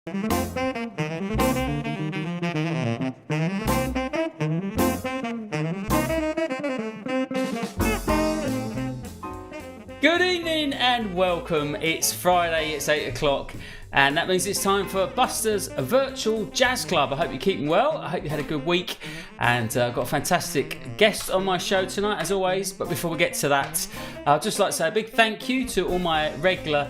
Good evening and welcome. It's Friday, it's 8 o'clock, and that means it's time for Buster's Virtual Jazz Club. I hope you're keeping well. I hope you had a good week, and I've got a fantastic guest on my show tonight, as always. But before we get to that, I'd just like to say a big thank you to all my regular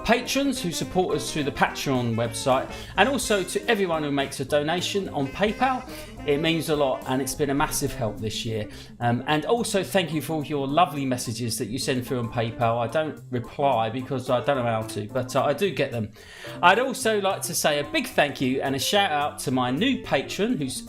patrons who support us through the Patreon website, and also to everyone who makes a donation on PayPal. It means a lot, and it's been a massive help this year. And also thank you for all your lovely messages that you send through on PayPal. I don't reply because I don't know how to, but I do get them. I'd also like to say a big thank you and a shout out to my new patron who's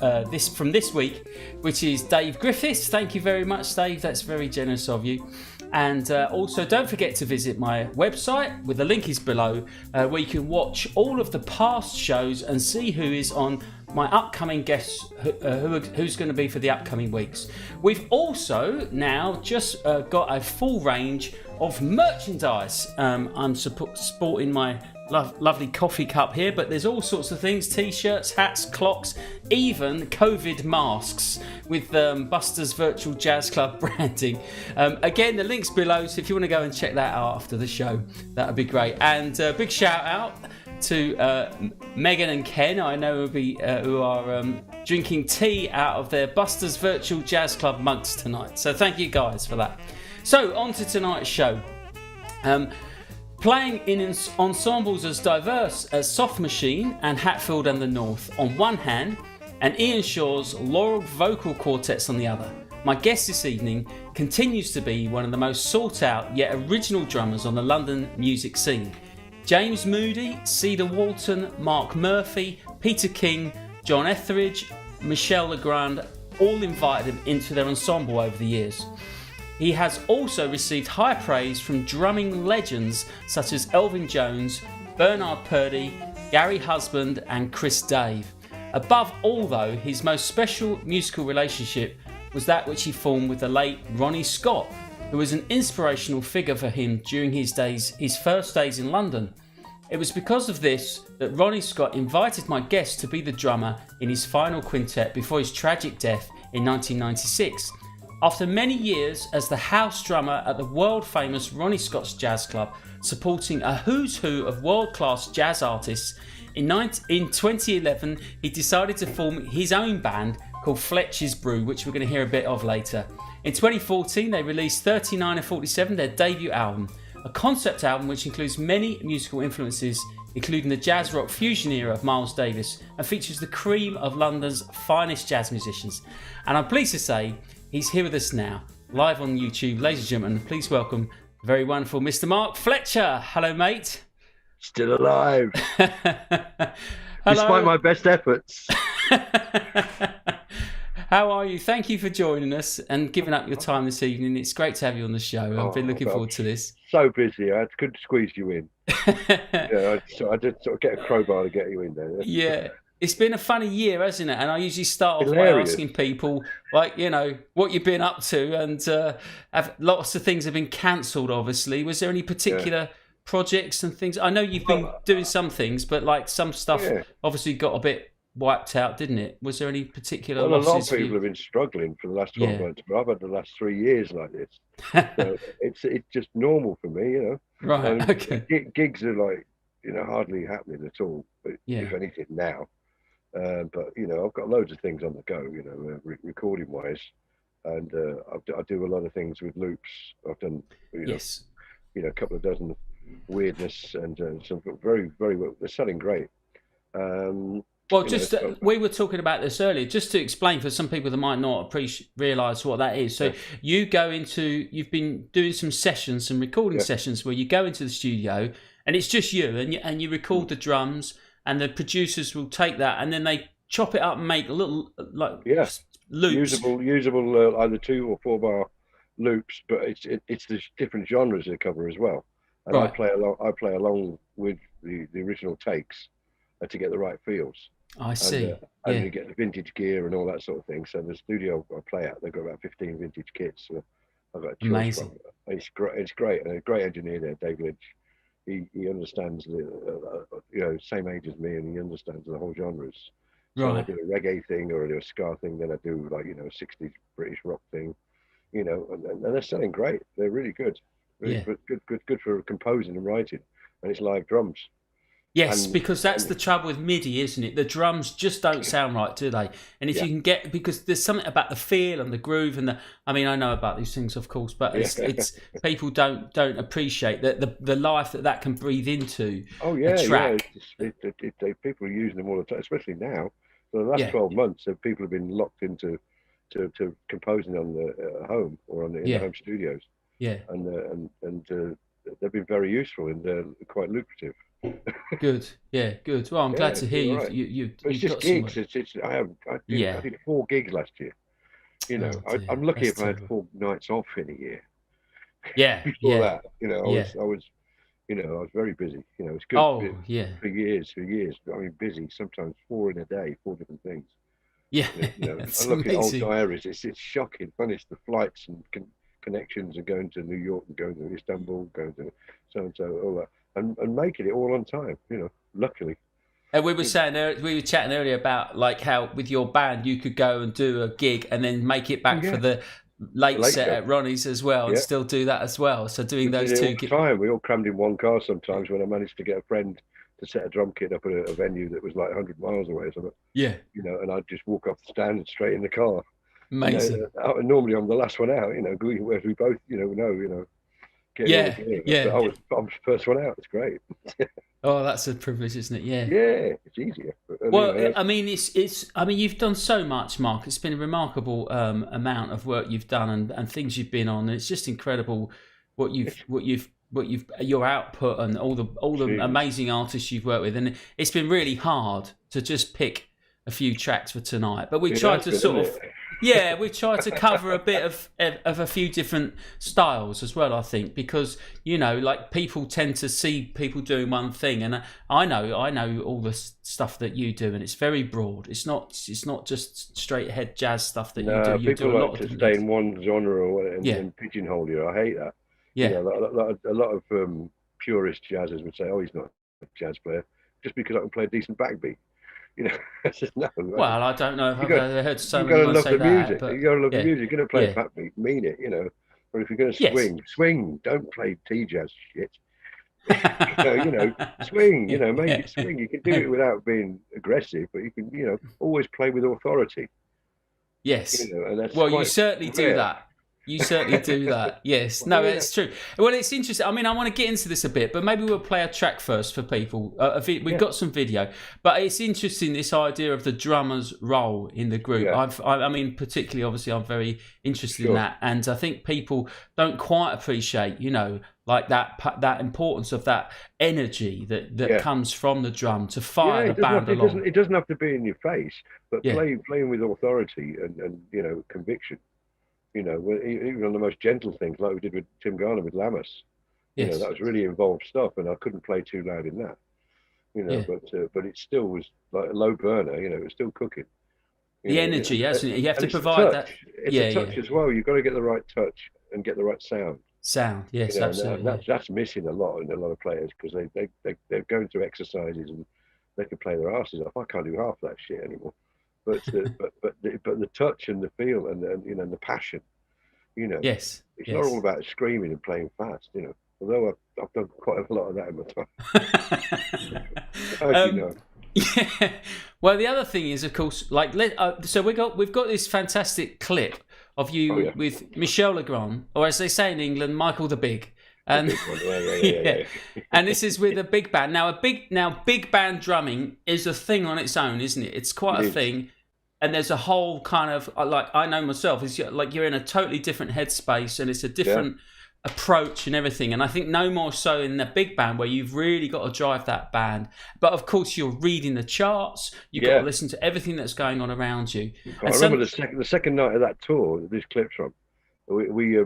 from this week, which is Dave Griffiths. Thank you very much, Dave. That's very generous of you. And also don't forget to visit my website, with the link is below, where you can watch all of the past shows and see who is on my upcoming guests, who's going to be for the upcoming weeks. We've also now just got a full range of merchandise. I'm sporting my lovely coffee cup here, but there's all sorts of things: t-shirts, hats, clocks, even COVID masks with Buster's Virtual Jazz Club branding. Again, the link's below, so if you want to go and check that out after the show, that would be great. And big shout out to Megan and Ken, I know who are drinking tea out of their Buster's Virtual Jazz Club mugs tonight. So thank you guys for that. So on to tonight's show. Playing in ensembles as diverse as Soft Machine and Hatfield and the North on one hand, and Ian Shaw's Laurel Vocal Quartets on the other, my guest this evening continues to be one of the most sought out yet original drummers on the London music scene. James Moody, Cedar Walton, Mark Murphy, Peter King, John Etheridge, Michel Legrand all invited him into their ensemble over the years. He has also received high praise from drumming legends such as Elvin Jones, Bernard Purdie, Gary Husband and Chris Dave. Above all though, his most special musical relationship was that which he formed with the late Ronnie Scott, who was an inspirational figure for him during his first days in London. It was because of this that Ronnie Scott invited my guest to be the drummer in his final quintet before his tragic death in 1996. After many years as the house drummer at the world-famous Ronnie Scott's Jazz Club, supporting a who's who of world-class jazz artists, in 2011 he decided to form his own band called Fletch's Brew, which we're going to hear a bit of later. In 2014 they released 39 and 47, their debut album, a concept album which includes many musical influences, including the jazz rock fusion era of Miles Davis, and features the cream of London's finest jazz musicians. And I'm pleased to say he's here with us now, live on YouTube. Ladies and gentlemen, please welcome the very wonderful Mr. Mark Fletcher. Hello, mate. Still alive. Hello. Despite my best efforts. How are you? Thank you for joining us and giving up your time this evening. It's great to have you on the show. I've been looking forward to this. So busy. I couldn't squeeze you in. I did sort of get a crowbar to get you in there. Yeah. It's been a funny year, hasn't it? And I usually start off by asking people, like, what you've been up to, and lots of things have been cancelled, obviously. Was there any particular projects and things? I know you've been doing some things, but like some stuff obviously got a bit wiped out, didn't it? Was there any particular losses? A lot of people have been struggling for the last 12 months, but I've had the last 3 years like this. So it's just normal for me, Right, okay. Gigs are like, hardly happening at all, but if anything now. But I've got loads of things on the go, recording wise, and I do a lot of things with loops. I've done a couple of dozen weirdness and some very, very well. They're selling great. We were talking about this earlier, just to explain for some people that might not realise what that is. So you've been doing some sessions, some recording sessions where you go into the studio and it's just you and you record the drums, and the producers will take that and then they chop it up and make little loops. Usable either 2 or 4 bar loops, but it's the different genres they cover as well. And I play along with the original takes to get the right feels. I see. And you get the vintage gear and all that sort of thing. So the studio I play at, they've got about 15 vintage kits. So I've got a choice. Amazing. It's great. And a great engineer there, Dave Lynch. he understands the same age as me, and he understands the whole genres. So I Right. do a reggae thing, or I do a ska thing, then I do like 60s British rock thing, and they're selling great. They're really good, really Yeah. good for composing and writing, and it's live drums. Yes, And, because that's the trouble with MIDI, isn't it? The drums just don't sound right, do they? And if you can get, because there's something about the feel and the groove and I mean, I know about these things, of course, but it's people don't appreciate the life that can breathe into a track. People are using them all the time, especially now. For the last 12 months, people have been locked into to composing on the home or in the home studios. Yeah, and they've been very useful and quite lucrative. Good, yeah, good. Well, I'm glad to hear right. you've it's just got gigs. I did 4 gigs last year. I'm lucky if I had 4 nights off in a year. Yeah, Before that, I was very busy. It's good. Oh, yeah. For years. I mean, busy. Sometimes 4 in a day, 4 different things. Yeah, I look at old diaries. It's shocking. Funny, the flights and connections and going to New York and going to Istanbul, going to so and so, all that, and making it all on time. Luckily. And we were chatting earlier about like how with your band you could go and do a gig and then make it back for the late set at Ronnie's as well, and still do that as well. So doing those two gigs. We all crammed in one car sometimes when I managed to get a friend to set a drum kit up at a venue that was like 100 miles away or something. Yeah. And I'd just walk off the stand and straight in the car. Amazing. Normally I'm the last one out, whereas we both, know. I was the first one out. It's great. Oh, that's a privilege, isn't it? Yeah. Yeah, it's easier. Well, I mean, I mean, you've done so much, Mark. It's been a remarkable amount of work you've done and things you've been on. And it's just incredible what you've your output and all the amazing artists you've worked with. And it's been really hard to just pick a few tracks for tonight, but we tried to we tried to cover a bit of a few different styles as well, I think, because like people tend to see people doing one thing, and I know all the stuff that you do, and it's very broad. It's not just straight ahead jazz stuff that you do. You people do a lot like of to stay in one genre and pigeonhole you. I hate that. Yeah, a lot of purist jazzers would say, "Oh, he's not a jazz player," just because I can play a decent backbeat. It's just no. Well, I don't know if I've ever heard someone say that. You got to love the music. But, you got to love the music. You're going to play a backbeat, mean it, Or if you're going to swing. Don't play T-jazz shit. Swing. Make it swing. You can do it without being aggressive, but you can, always play with authority. Yes. And that's you certainly do that. You certainly do that. Yes. No, it's true. Well, it's interesting. I mean, I want to get into this a bit, but maybe we'll play a track first for people. We've got some video, but it's interesting, this idea of the drummer's role in the group. I mean, particularly, obviously, I'm very interested in that. And I think people don't quite appreciate, like that importance of that energy that comes from the drum to fire the band along. It doesn't have to be in your face, but playing with authority and conviction. Even on the most gentle things, like we did with Tim Garner with Lamas, that was really involved stuff, and I couldn't play too loud in that. But it still was like a low burner. It was still cooking. The energy, hasn't it? You have to provide that. It's a touch as well. You've got to get the right touch and get the right sound. Yes, absolutely. That's missing a lot in a lot of players, because they're going through exercises and they can play their asses off. I can't do half that shit anymore. But the touch and the feel and the passion, yes, it's not all about screaming and playing fast, although I've done quite a lot of that in my time. Yeah. Well, the other thing is, of course, like so we've got this fantastic clip of you with Michel Legrand, or as they say in England, Michael the Big. And and this is with a big band. Now, big band drumming is a thing on its own, isn't it? It's quite a thing. And there's a whole kind of, like, I know myself, it's like you're in a totally different headspace, and it's a different approach and everything. And I think no more so in the big band, where you've really got to drive that band. But of course, you're reading the charts. You've got to listen to everything that's going on around you. I remember the second night of that tour, this clip's from, we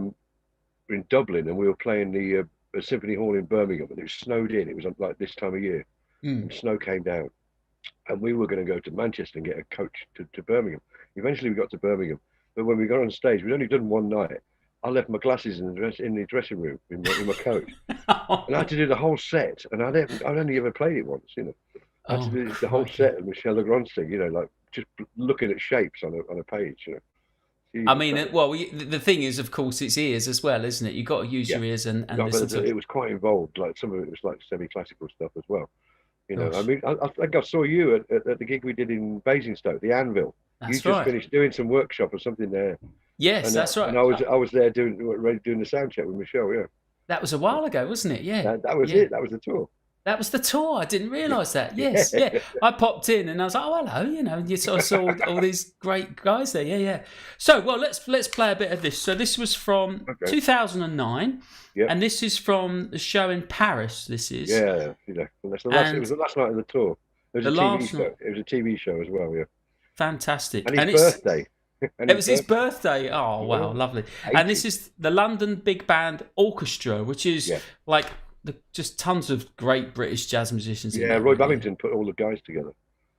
in Dublin, and we were playing the Symphony Hall in Birmingham, and it was snowed in. It was like this time of year, and snow came down, and we were going to go to Manchester and get a coach to Birmingham. Eventually we got to Birmingham, but when we got on stage, we'd only done one night. I left my glasses in the dressing room in my coat, Oh, and I had to do the whole set. And I'd only ever played it once, you know. I had to do the whole set of Michel Legrand's thing, you know, like just looking at shapes on a page, you know. I mean, the thing is, of course, it's ears as well, isn't it? You've got to use your ears and listen to it. It was quite involved. Like some of it was like semi-classical stuff as well. You know, I mean, I think I saw you at the gig we did in Basingstoke, the Anvil. You just finished doing some workshop or something there. Yes, that's right. And I was there doing the sound check with Michelle. Yeah, that was a while ago, wasn't it? Yeah, that was it. That was the tour. That was the tour. I didn't realise that. Yes, yeah. I popped in and I was like, oh, hello, you know, and you sort of saw all these great guys there. Yeah, yeah. So, well, let's play a bit of this. So this was from 2009, and this is from the show in Paris. This is. Yeah, you know, it was the last night of the tour. It was a TV show. It was a TV show as well, yeah. Fantastic. And his birthday. It was his birthday. Oh, wow, lovely. 80. And this is the London Big Band Orchestra, which is like just tons of great British jazz musicians. Yeah, Roy Ballington put all the guys together.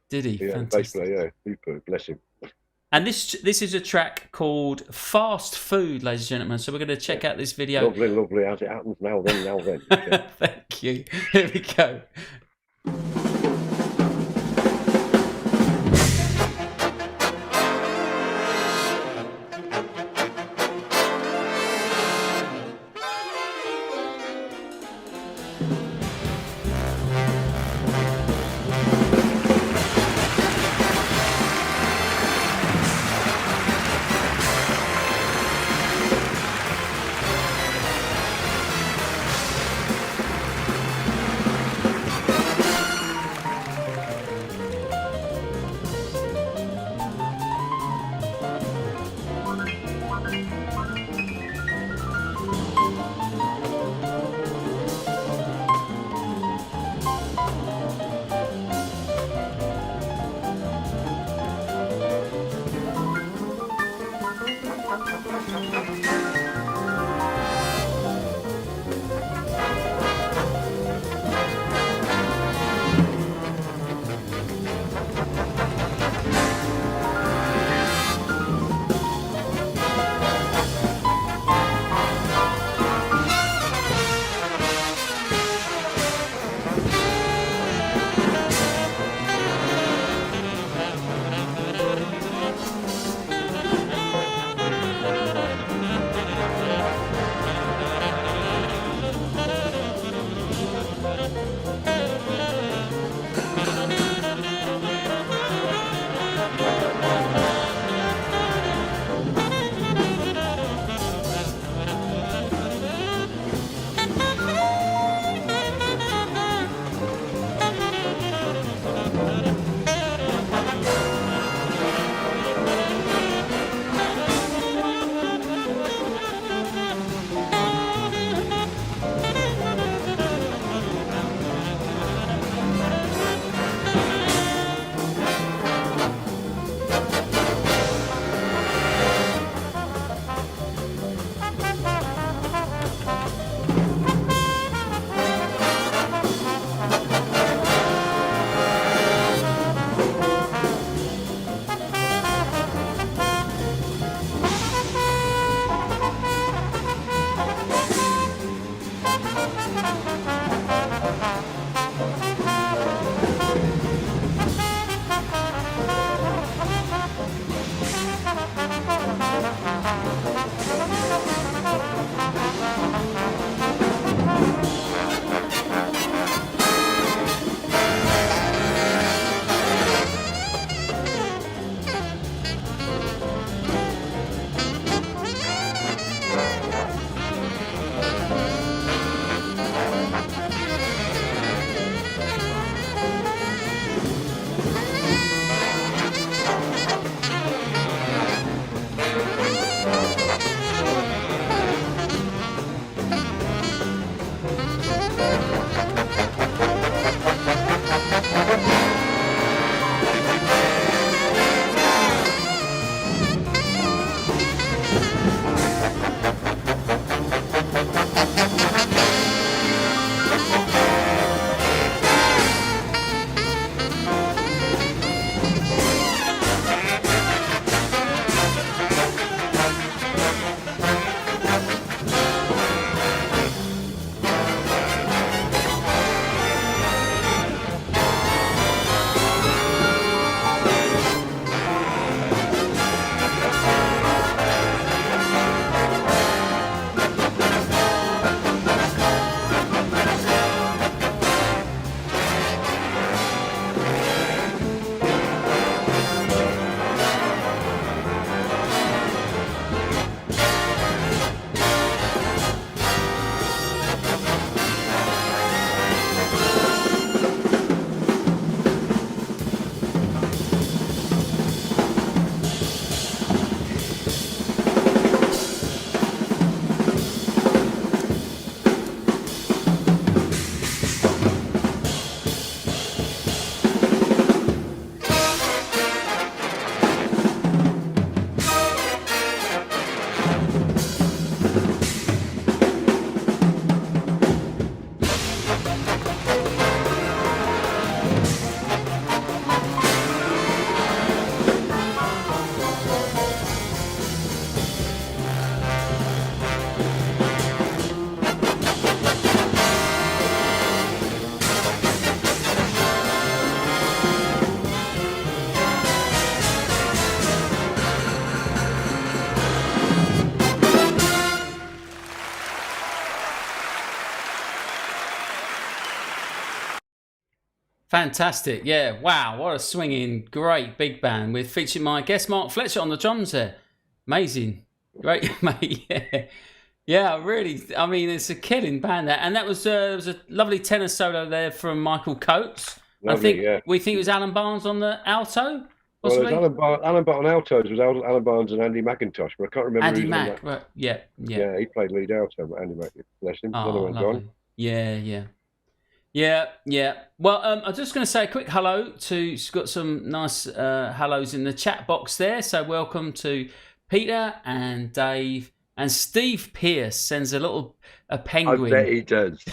Did he? Yeah, bass player, he put, bless him. And this is a track called Fast Food, ladies and gentlemen. So we're going to check out this video. Lovely, lovely. As it happens now, then. Okay. Thank you. Here we go. Fantastic. Yeah. Wow. What a swinging, great big band with featuring my guest Mark Fletcher on the drums there. Amazing. Great, mate. Yeah. Yeah, really. I mean, it's a killing band there. And that was, there was a lovely tenor solo there from Michael Coates. Lovely, We think it was Alan Barnes on the alto. Possibly? Well, it was Alan Barnes on altos. Was Alan Barnes and Andy McIntosh, but I can't remember Andy who's Mac, on that. right? Yeah. Yeah, he played lead alto. But Andy Mac, bless him. Oh, lovely. Yeah. Well, I'm just going to say a quick hello to. Got some nice hellos in the chat box there. So welcome to Peter and Dave. And Steve Pierce sends a penguin. I bet he does.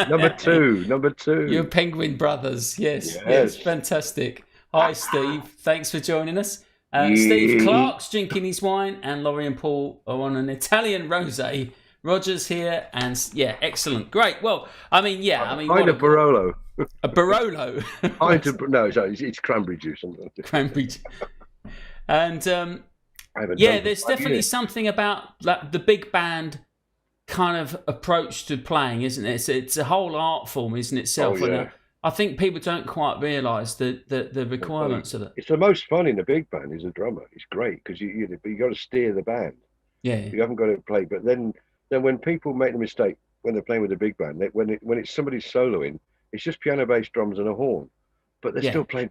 Number two. You're Penguin Brothers. Yes. Fantastic. Hi, Steve. Thanks for joining us. Steve Clark's drinking his wine, and Laurie and Paul are on an Italian rosé. Roger's here, and excellent. Great. Well, I mean, Kind of Barolo. A Barolo. It's cranberry juice. Cranberry juice. And... there's definitely something about the big band kind of approach to playing, isn't it? It's a whole art form, isn't it, itself? And I think people don't quite realise the requirements of it. It's the most fun in a big band is a drummer. It's great because you got to steer the band. Yeah. You haven't got to play. But then when people make the mistake when they're playing with a big band, when it's somebody soloing, it's just piano, bass, drums, and a horn, but they're still playing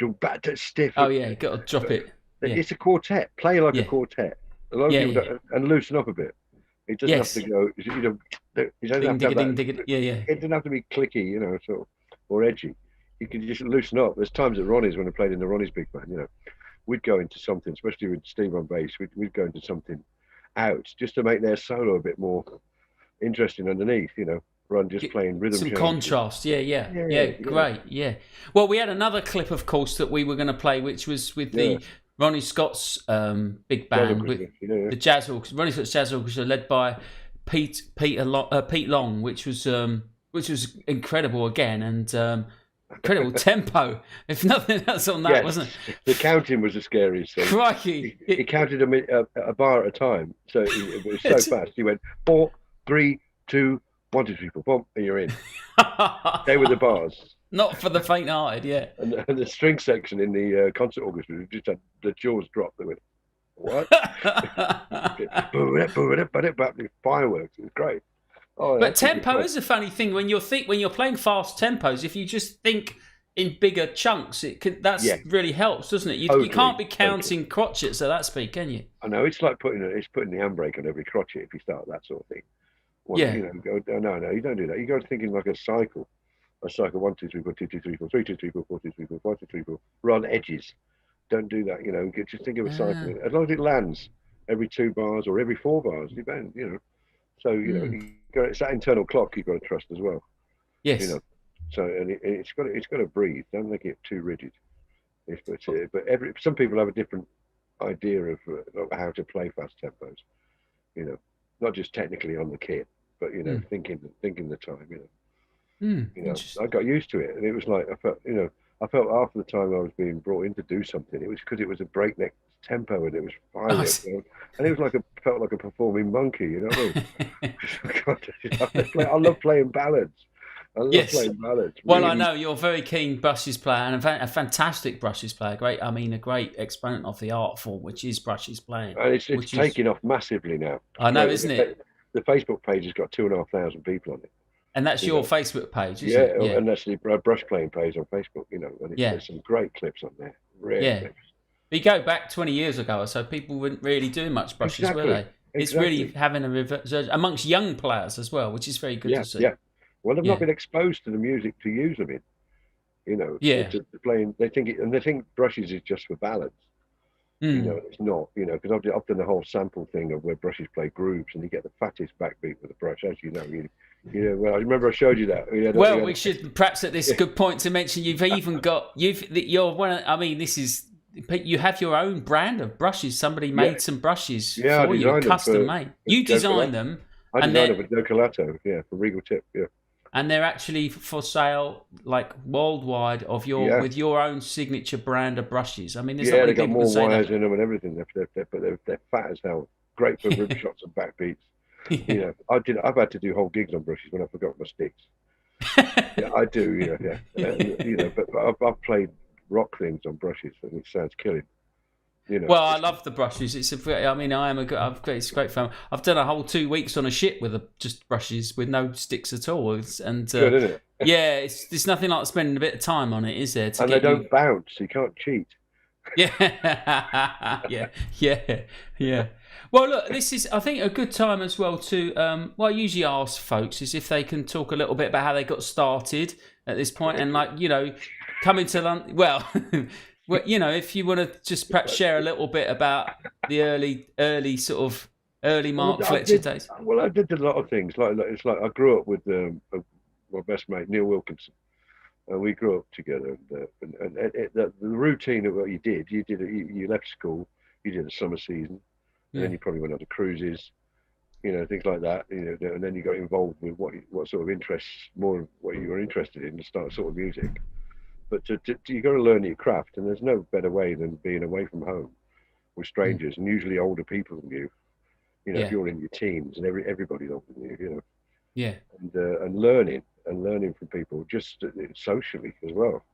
stiff. Oh yeah, you got to drop it. It's a quartet. Play like a quartet. A lot of people don't, and loosen up a bit. It doesn't have to go. It doesn't have to have that. It doesn't have to be clicky, sort of, or edgy. You can just loosen up. There's times at Ronnie's when I played in the Ronnie's big band. We'd go into something, especially with Steve on bass. We'd go into something out just to make their solo a bit more interesting underneath. Rather than just playing rhythm. Some contrast. Great. Yeah. Well, we had another clip, of course, that we were going to play, which was with the Ronnie Scott's big band with the Jazz Orchestra. Ronnie Scott's Jazz Orchestra, led by Pete Long, which was incredible again, and incredible tempo. If nothing else on that, wasn't it? The counting was the scariest thing. Crikey! He counted a bar at a time, so it was so fast. He went 4, 3, 2, 1, 2, 3, 4, boom, and you're in. They were the bars. Not for the faint-hearted, yeah. And the string section in the concert orchestra just had the jaws drop. They went, what? Fireworks. It was great. Oh, but tempo is a funny thing when you're playing fast tempos. If you just think in bigger chunks, really helps, doesn't it? You can't be counting crotchets at that speed, can you? I know it's like putting the handbrake on every crotchet if you start that sort of thing. No, you don't do that. You go thinking like a cycle. A cycle 1, 2, 3, 4, 2, 2, 3, 4, 3, 2, 3, 4, 4, 2, 3, 4, 5, 2, 3, 4. Run edges. Don't do that. Just think of a cycle. As long as it lands every 2 bars or every 4 bars, depends. So it's that internal clock you've got to trust as well. Yes. So it's got to breathe. Don't make it too rigid. But some people have a different idea of how to play fast tempos. Not just technically on the kit, but thinking the time. I got used to it, and it was like I felt after the time I was being brought in to do something, it was because it was a breakneck tempo and it was fine, and it was felt like a performing monkey. You know what I mean? I love playing ballads. Playing ballads. Well, really. I know you're a very keen brushes player and a fantastic brushes player. A great exponent of the art form, which is brushes playing. And it's taking off massively now. I know, isn't it? The Facebook page has got 2,500 people on it. And that's your Facebook page, isn't it? Yeah, and that's the brush playing page on Facebook, and there's some great clips on there. Rare clips. You go back 20 years ago or so, people wouldn't really do much brushes, were they? It's really having a resurgence amongst young players as well, which is very good to see. Yeah. Well, they've not been exposed to the music to use them in. To playing. They think brushes is just for ballads. It's not. Because I've done the whole sample thing of where brushes play grooves, and you get the fattest backbeat with a brush, as you know. Well, I remember I showed you that. We should perhaps at this good point to mention you have your own brand of brushes. Somebody made some brushes for you, custom made. You designed them. I designed them with No Calato, for Regal Tip, And they're actually for sale, like worldwide, with your own signature brand of brushes. I mean, there's they got more wires in them and everything. They're fat as hell. Great for rib shots and backbeats. I've had to do whole gigs on brushes when I forgot my sticks. Yeah, I do. Yeah, yeah. You know, but I've played rock things on brushes, and it sounds killing. You know, Well, I love the brushes. I mean, it's great fun. I've done a whole 2 weeks on a ship with just brushes with no sticks at all. And good, isn't it? yeah, there's nothing like spending a bit of time on it, is there? And they don't bounce. You can't cheat. Yeah, yeah. Well, look, this is, I think, a good time as well to. What I usually ask folks is if they can talk a little bit about how they got started at this point, and coming to London. Well, if you want to just perhaps share a little bit about the early Mark Fletcher days. Well, I did a lot of things. It's like I grew up with my best mate Neil Wilkinson. And we grew up together, the routine of what you left school, you did a summer season, and then you probably went on to cruises, things like that, and then you got involved with what sort of interests, more of what you were interested in, to start sort of music. But you got to learn your craft, and there's no better way than being away from home with strangers, and usually older people than you. If you're in your teens, and everybody's older than you, Yeah. And learning from people, just socially as well.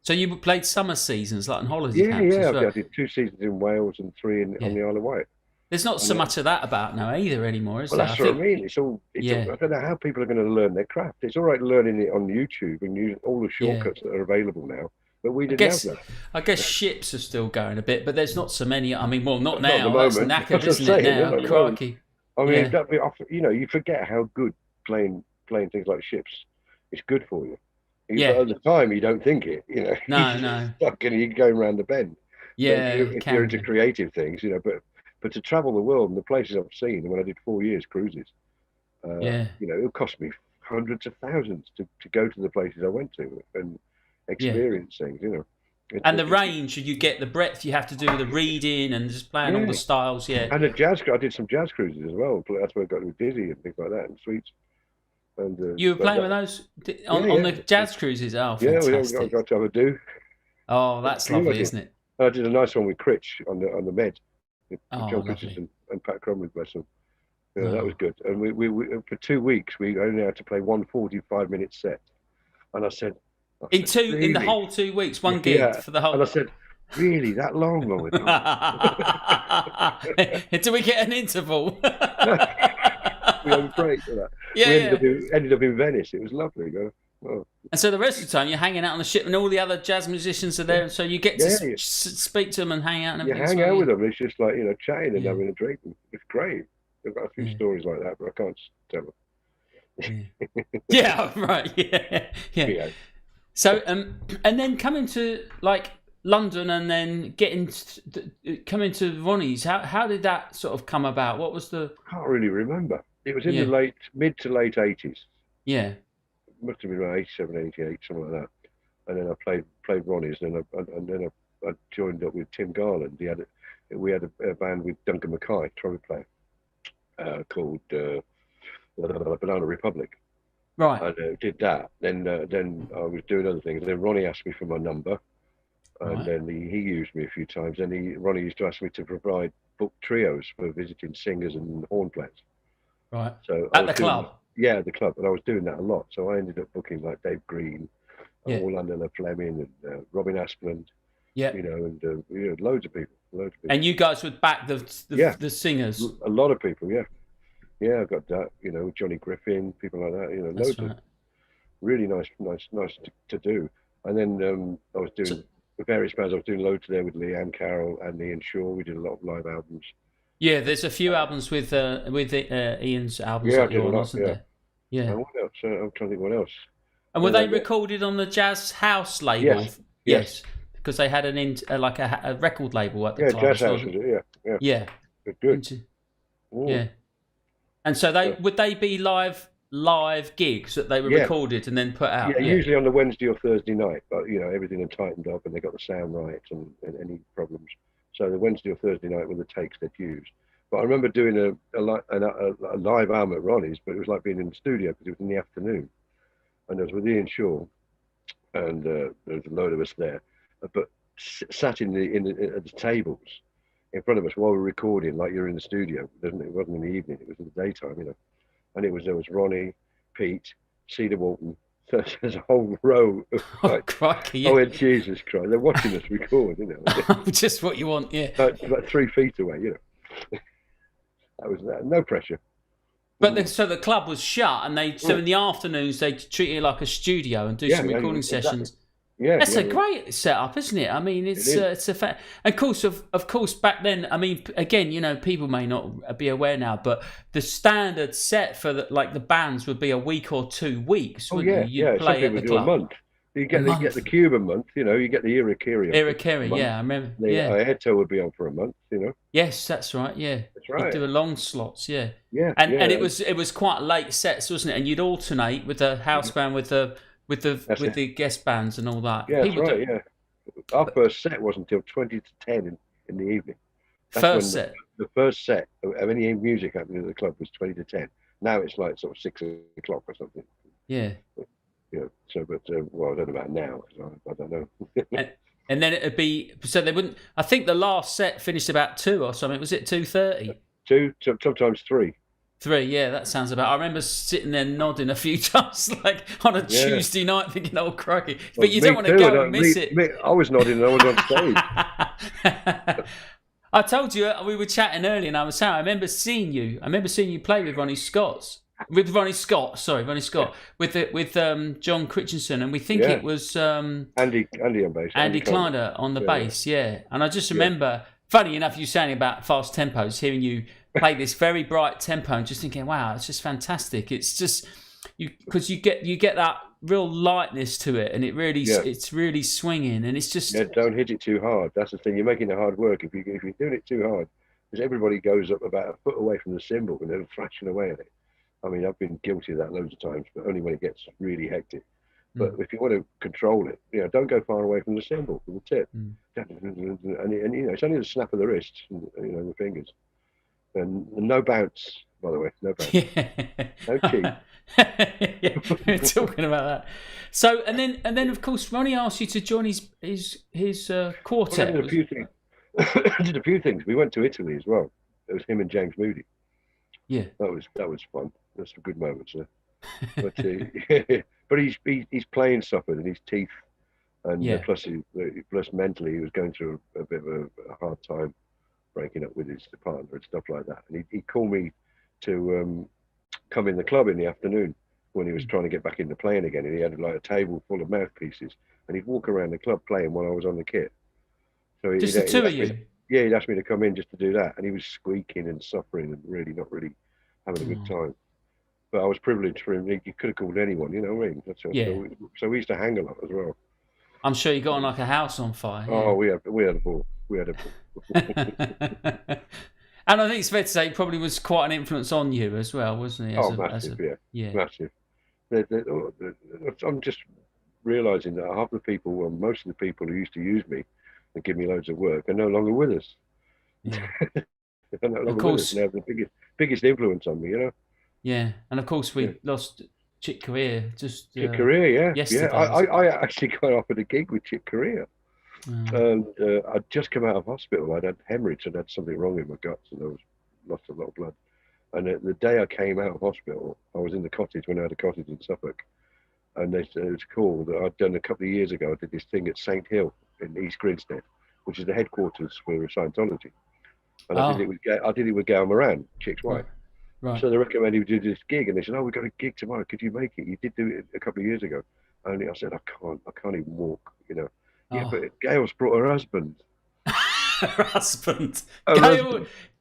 So you played summer seasons, like on holiday camps? Yeah, I did 2 seasons in Wales and 3 on the Isle of Wight. There's not so much of that about now either anymore, is there? Well, that's what I mean. It's all, I don't know how people are going to learn their craft. It's all right learning it on YouTube and using all the shortcuts that are available now. But we didn't have that. I guess ships are still going a bit, but there's not so many. I mean, well, not now. That's knackered, isn't it, now? Crikey. I mean, you forget how good playing things like ships is good for you. At the time, you don't think it. No. You're going around the bend. Yeah. If you're into creative things, but to travel the world and the places I've seen, when I did 4 years cruises, it cost me hundreds of thousands to go to the places I went to and experience things. And the range, you get the breadth. You have to do the reading and just playing all the styles. Yeah. And I did some jazz cruises as well. That's where I got with Dizzy and things like that, and Sweets. And, you were playing with those on the jazz cruises? Oh, fantastic. Yeah, we got to have a do. Oh, that's lovely, isn't it? I did a nice one with Critch on the Med. John Critch and Pat Crumley, bless them. That was good. And we for 2 weeks, we only had to play one 45-minute set. And I said... in the whole 2 weeks, one gig for the whole... And I said, really, that long? Until we get an interval. We had a break for that. We ended up in Venice. It was lovely. Oh. And so the rest of the time you're hanging out on the ship, and all the other jazz musicians are there, and so you get to speak to them and hang out. And hang out with them. It's just like chatting and having a drink. It's great. I've got a few stories like that, but I can't tell them. Yeah, right. Yeah. So and then coming to like London, and then coming to Ronnie's. How did that sort of come about? What was the? I can't really remember. It was in the mid to late 80s. Yeah. It must have been around 87, 88, something like that. And then I played Ronnie's, and then I joined up with Tim Garland. We had a band with Duncan Mackay, trumpet player, called Banana Republic. Right. And did that. Then I was doing other things. Then Ronnie asked me for my number, and then he used me a few times. Then Ronnie used to ask me to provide book trios for visiting singers and horn players. Right. So at the club. Yeah, the club, and I was doing that a lot. So I ended up booking like Dave Green, Orlando Fleming, and Robin Aspland. Yeah. And loads of people. And you guys would back the singers. A lot of people. Yeah. Yeah, I got that. Johnny Griffin, people like that. Loads of really nice to do. And then I was doing various bands. I was doing loads there with Leanne Carroll and Ian Shaw. We did a lot of live albums. Yeah, there's a few albums with Ian's albums. Yeah, I did a lot, wasn't there? Yeah. And what else? I'm trying to think what else. And were they recorded on the Jazz House label? Yes. Because they had a record label at the time. Yeah, Jazz House was it? Yeah. Good. Yeah. And so would they be live gigs that they were recorded and then put out? Yeah, usually on the Wednesday or Thursday night, but everything had tightened up and they got the sound right and any problems. So the Wednesday or Thursday night were the takes they'd used. But I remember doing a live album at Ronnie's, but it was like being in the studio because it was in the afternoon. And I was with Ian Shaw, and there was a load of us there, but sat at the tables in front of us while we were recording, like you're in the studio. It wasn't in the evening; it was in the daytime, And there was Ronnie, Pete, Cedar Walton, So there's a whole row of Oh, crikey, yeah. oh, Jesus Christ! They're watching us record, you know. Just what you want, yeah. About 3 feet away, you know. That was no pressure. But so the club was shut, and so in the afternoons they treat it like a studio and do some recording sessions. Yeah, that's a great setup, isn't it? I mean, it's a fact. And of course, back then, I mean, again, you know, people may not be aware now, but the standard set for the bands would be a week or 2 weeks. Wouldn't you? You'd play at the club. A month. You get the Cuban month, you know. You get the Irakere. Irakere, yeah, I remember. The Aeto would be on for a month, you know. Yes, that's right. Yeah, that's right. You'd do a long slots, yeah. Yeah, and it was quite late sets, wasn't it? And you'd alternate with the house band with the guest bands and all that. Yeah, that's right. Yeah, our first set wasn't until 20 to 10 in the evening. That's set. The first set of any music happening at the club was 20 to 10. Now it's like sort of 6 o'clock or something. Yeah. You know, so but well, I don't know about now because I don't know. and then it'd be so they wouldn't. I think the last set finished about 2 or something. Was it 2:30? 2, sometimes 3. 3, yeah, that sounds about. I remember sitting there nodding a few times, like on a Tuesday night, thinking, "Oh, crikey!" But you don't want to go and miss it. I was nodding, and I was on stage. I told you we were chatting earlier, and I was saying I remember seeing you play with Ronnie Scott. With Ronnie Scott, with John Christensen, and we think it was Andy on bass, Andy Kleider on the bass, yeah. And I just remember, funny enough, you saying about fast tempos, hearing you play this very bright tempo, and just thinking, wow, it's just fantastic. It's just because you get that real lightness to it, and it's really swinging, and it's just don't hit it too hard. That's the thing. You're making it hard work if you're doing it too hard, because everybody goes up about a foot away from the cymbal and they're thrashing away at it. I mean, I've been guilty of that loads of times, but only when it gets really hectic. But if you want to control it, you know, don't go far away from the cymbal, from the tip. And you know, it's only the snap of the wrist, and, you know, the fingers. And no bounce, by the way, no bounce. No cheat. Yeah, we were talking about that. So, and then of course, Ronnie asked you to join his quartet. Well, I did a few things. We went to Italy as well. It was him and James Moody. Yeah, that was fun. That's some good moments there. But he's playing suffered in his teeth, and plus mentally he was going through a bit of a hard time breaking up with his partner and stuff like that. And he called me to come in the club in the afternoon when he was trying to get back into playing again, and he had like a table full of mouthpieces, and he'd walk around the club playing while I was on the kit. So just the two of you. He'd asked me to come in just to do that, and he was squeaking and suffering and really not really having a good time. But I was privileged for him. He could have called anyone, you know what I mean? That's so we used to hang a lot as well. I'm sure you got on like a house on fire. Yeah. Oh, we had a ball. We had a ball. And I think it's fair to say he probably was quite an influence on you as well, wasn't he? Massive. Massive. I'm just realising that half the people, well, most of the people who used to use me and give me loads of work are no longer with us. Yeah. They're no longer with us, and they have the biggest influence on me, you know. Yeah, and of course we lost Chick Corea Chick Corea, yesterday. I actually got offered a gig with Chick Corea, and I'd just come out of hospital. I'd had hemorrhage and had something wrong in my guts, and I lost a lot of blood. And the day I came out of hospital, I was in the cottage when I had a cottage in Suffolk, and it was cool that I'd done a couple of years ago. I did this thing at St Hill in East Grinstead, which is the headquarters for Scientology, and I did it with Gail Moran, Chick's wife. Right. So they recommended we do this gig, and they said, "Oh, we've got a gig tomorrow. Could you make it? You did do it a couple of years ago." And I said, I can't even walk, you know. Yeah, but Gail's brought her husband. Her husband.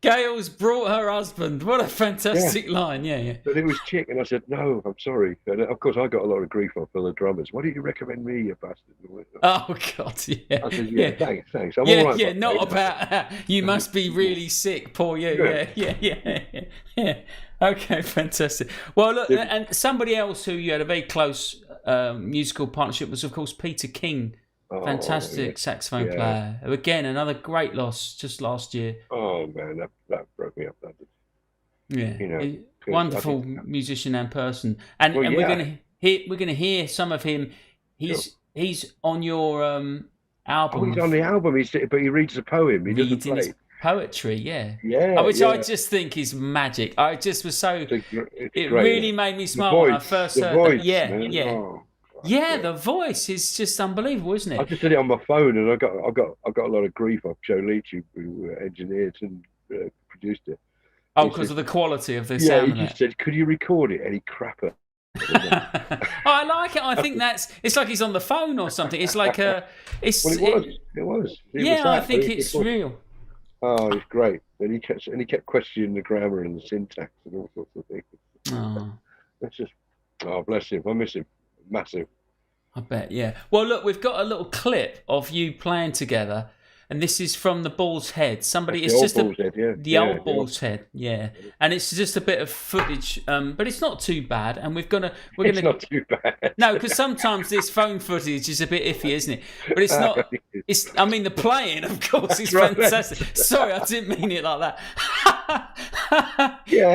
Gail's brought her husband. What a fantastic line. Yeah. But it was Chick, and I said, "No, I'm sorry." And of course, I got a lot of grief off for the drummers. Why did you recommend me, you bastard? Oh God, yeah. I said, thanks. I'm all right. Yeah, not about you must be really sick, poor you. Yeah. Okay, fantastic. Well, look, and somebody else who you had a very close musical partnership was, of course, Peter King. Fantastic saxophone player. Again, another great loss just last year. Oh man, that broke me up. That did. Yeah, you know, wonderful musician and person. And we're gonna hear some of him. He's on your album. Oh, he's on the album. But he reads a poem. He doesn't play. Poetry, which I just think is magic. I just was so. It really made me smile when I first heard that. Yeah. Yeah, the voice is just unbelievable, isn't it? I just did it on my phone, and I got a lot of grief off Joe Leach, who engineered and produced it. Oh, because of the quality of the sound. Yeah, he just said, "Could you record it?" Any crapper. I like it. I think it's like he's on the phone or something. It's like Well, it was. I think it's real. Oh, it's great. And he kept questioning the grammar and the syntax and all sorts of things. Oh. That's just, bless him. I miss him. Massive. I bet, yeah. Well, look, we've got a little clip of you playing together, and this is from the Bull's Head. The old Bull's Head, yeah. And it's just a bit of footage, but it's not too bad. And it's not too bad. No, because sometimes this phone footage is a bit iffy, isn't it? But it's not. I mean, the playing, of course, is fantastic. Sorry, I didn't mean it like that. Yeah,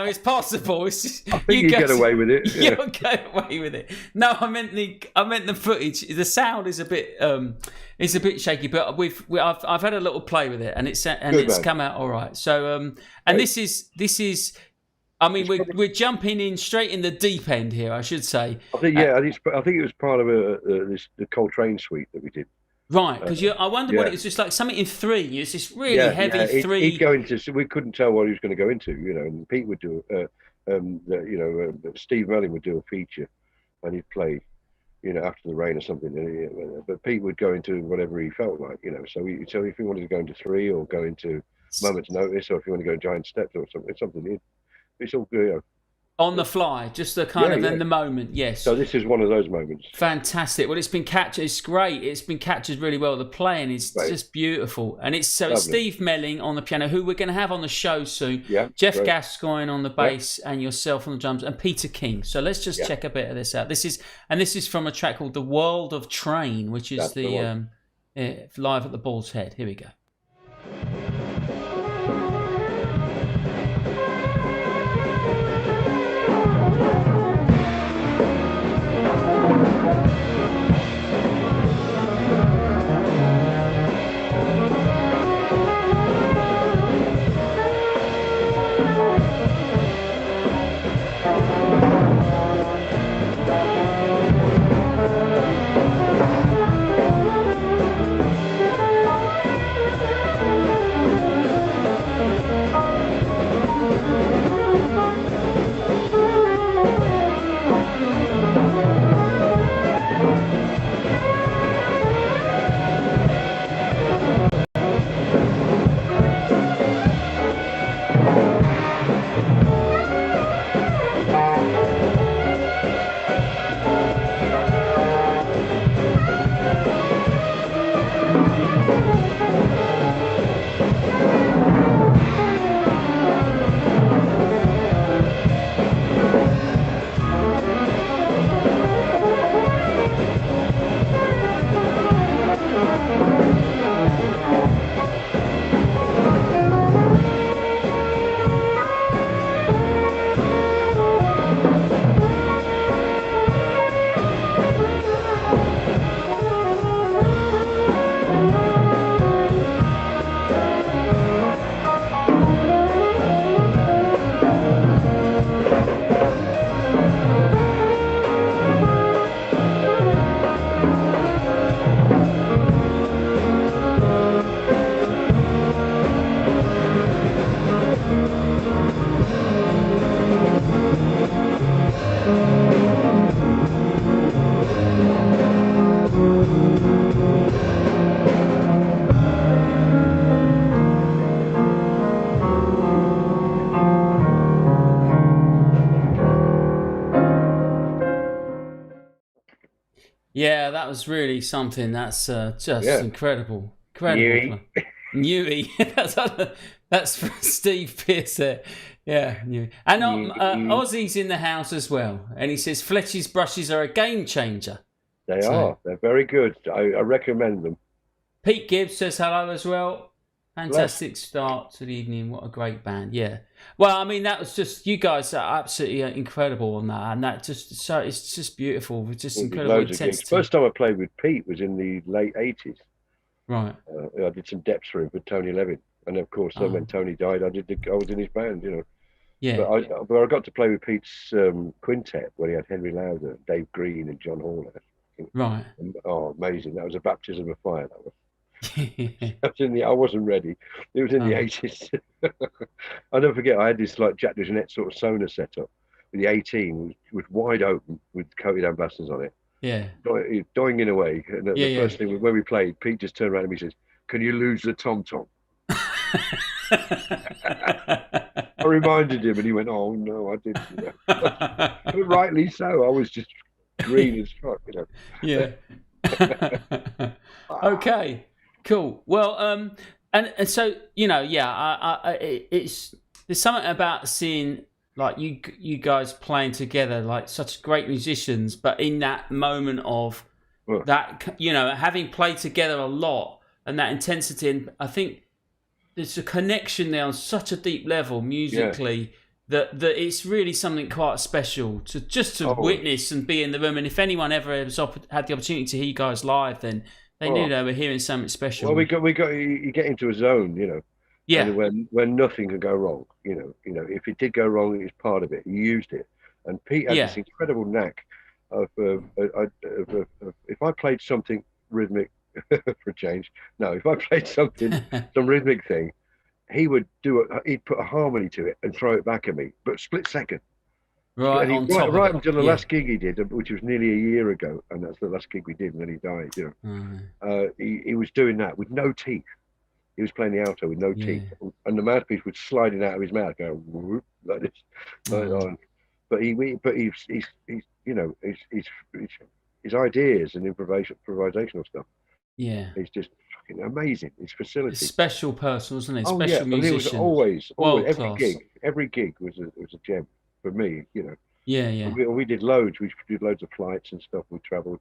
it's possible. It's just, I think you get away with it. Yeah. You'll get away with it. No, I meant the footage. The sound is a bit. It's a bit shaky, but I've had a little play with it, and it's come out all right. So this is. I mean, we're jumping in straight in the deep end here, I should say. I think it was part of the Coltrane suite that we did. Right, because I wonder what it was, just like something in 3. It's this really heavy 3. He'd go into, so we couldn't tell what he was going to go into, and Pete would do, Steve Melling would do a feature, and he'd play, After the Rain or something. But Pete would go into whatever he felt like, So if he wanted to go into 3 or go into Moment's Notice, or if you want to go Giant Steps or something, it's all good. On the fly, just the kind of in the moment, yes. So this is one of those moments. Fantastic. Well, it's been captured. It's great. It's been captured really well. The playing is just beautiful, and it's Steve Melling on the piano, who we're going to have on the show soon. Yeah, Jeff Gascoigne on the bass, and yourself on the drums, and Peter King. So let's just check a bit of this out. This is from a track called "The World of Train," which is live at the Bull's Head. Here we go. Yeah, that was really something. That's just incredible. Incredible. Newey. That's from Steve Pearce there. Yeah, Newey. And Ozzy's in the house as well. And he says Fletch's brushes are a game changer. They are. They're very good. I recommend them. Pete Gibbs says hello as well. Fantastic start to the evening. What a great band. Yeah. Well, I mean, that was just, you guys are absolutely incredible on that. And that it's just beautiful. It's just incredible intensity. First time I played with Pete was in the late 80s. Right. I did some depths for him with Tony Levin. And of course, then when Tony died, I was in his band, Yeah. But I got to play with Pete's quintet when he had Henry Lauder, Dave Green, and John Horner. Right. Oh, amazing! That was a baptism of fire. That was. I wasn't ready. It was in the 80s. I'll never forget. I had this like Jack DeJohnette sort of Sonar setup with the 18 was wide open with coated ambassadors on it. Yeah. Dying in a way. And the first thing when we played, Pete just turned around to me and says, "Can you lose the tom tom?" I reminded him, and he went, "Oh no, I didn't." But rightly so. I was just green as fuck, Yeah. Okay. Cool. Well, and so it's there's something about seeing like you guys playing together, like such great musicians, but in that moment of that, having played together a lot and that intensity, and I think there's a connection there on such a deep level musically that it's really something quite special to witness and be in the room. And if anyone ever had the opportunity to hear you guys live, then they knew they were hearing something special. Well, you get into a zone, Yeah. And when nothing can go wrong, if it did go wrong, it was part of it. You used it, and Pete had this incredible knack of if I played something rhythmic for a change. No, if I played some rhythmic thing, he would he'd put a harmony to it and throw it back at me, but split second. Right, right until the last gig he did, which was nearly a year ago, and that's the last gig we did, and then he died. He was doing that with no teeth. He was playing the alto with no teeth, and the mouthpiece was sliding out of his mouth, going whoop, like this. But his ideas and improvisational stuff. Yeah, it's just fucking amazing. His facility, it's special person, wasn't it? Special musician. And he was always every gig was a gem for me. Yeah. And we did loads. We did loads of flights and stuff. We travelled.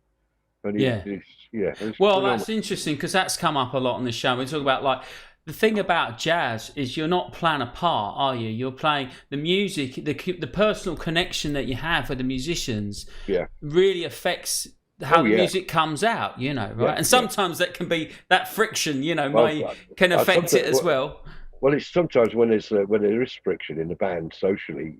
And well, phenomenal. That's interesting because that's come up a lot on the show. We talk about like the thing about jazz is you're not playing a part, are you? You're playing the music, the personal connection that you have with the musicians. Really affects how the music comes out, right? And sometimes that can be that friction, can affect it as well. Well, it's sometimes when there is friction in the band socially,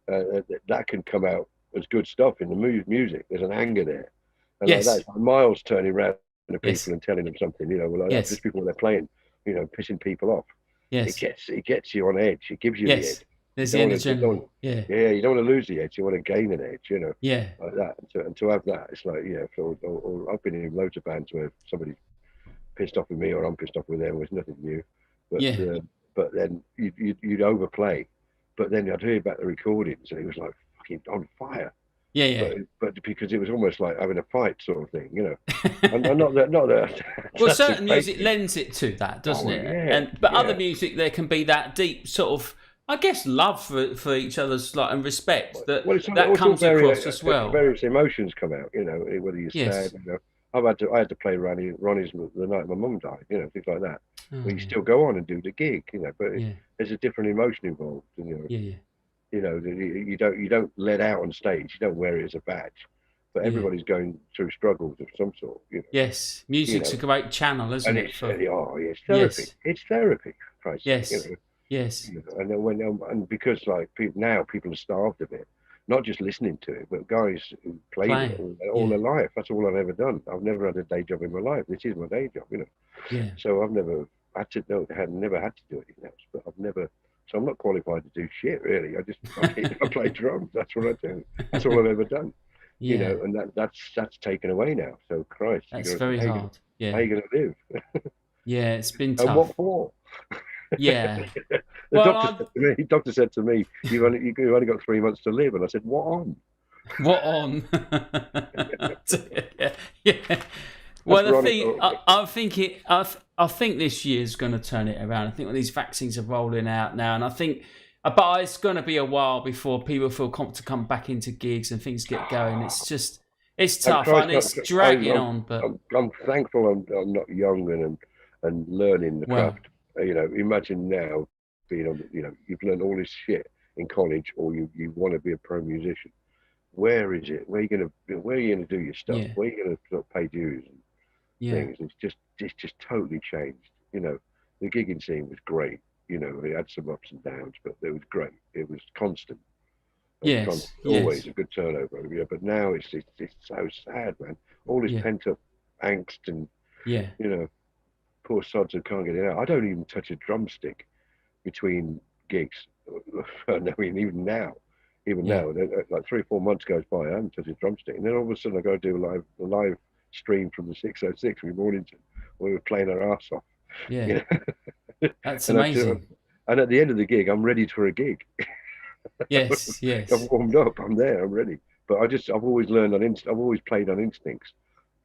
that can come out as good stuff in the music. There's an anger there. And like that, Miles turning around to people and telling them something, that's just people they're playing, pissing people off. Yes. It gets you on edge. It gives you the edge. There's the energy. You don't want to lose the edge. You want to gain an edge, Yeah. Like that. And to have that, it's like, or I've been in loads of bands where somebody's pissed off with me or I'm pissed off with them. It's nothing new. But then you'd overplay. But then I'd hear back the recordings and it was like fucking on fire. But because it was almost like having a fight sort of thing, and not that. Well, certain music lends it to that, doesn't it? But other music, there can be that deep sort of, I guess, love for each other's and respect that comes across as well. Various emotions come out, whether you're sad. I had to play Ronnie's the night my mum died, things like that. But you still go on and do the gig, but there's a different emotion involved, you don't let out on stage. You don't wear it as a badge, but everybody's going through struggles of some sort. Yes, music's a great channel, isn't it? It's therapy. It's therapy. Christ, Yes. And because people are starved of it, not just listening to it, but guys who played it all their life. That's all I've ever done. I've never had a day job in my life. This is my day job, So I've never had to do anything else. But I've never. So I'm not qualified to do shit, really. I play drums. That's what I do. That's all I've ever done. And that's taken away now. So Christ, that's very hard. How are you going to live? It's been tough. And what for? The doctor said to me, you've only got 3 months to live, and I said, what on? What on? Well, the thing, I think this year's going to turn it around. I think when these vaccines are rolling out now, and I think, but it's going to be a while before people feel confident to come back into gigs and things get going. It's tough, and it's dragging on. But I'm thankful I'm not young and learning the craft. Imagine now being on, you've learned all this shit in college, or you want to be a pro musician. Where is it? Where are you going to do your stuff? Where are you going to pay dues? Things. It's just totally changed. The gigging scene was great, You know, it had some ups and downs, but it was great. It was constant. Yes, always a good turnover. Yeah, but now it's so sad, man. All this pent up angst and you know, poor sods who can't get it out. I don't even touch a drumstick between gigs. I mean, even now, like 3 or 4 months goes by, I haven't touched a drumstick, and then all of a sudden I go do a live stream from the 606 in Mornington. We were playing our arse off. Yeah, you know? That's amazing. And at the end of the gig, I'm ready for a gig. Yes. I'm warmed up. I'm there. I'm ready. But I've always learned I've always played on instincts.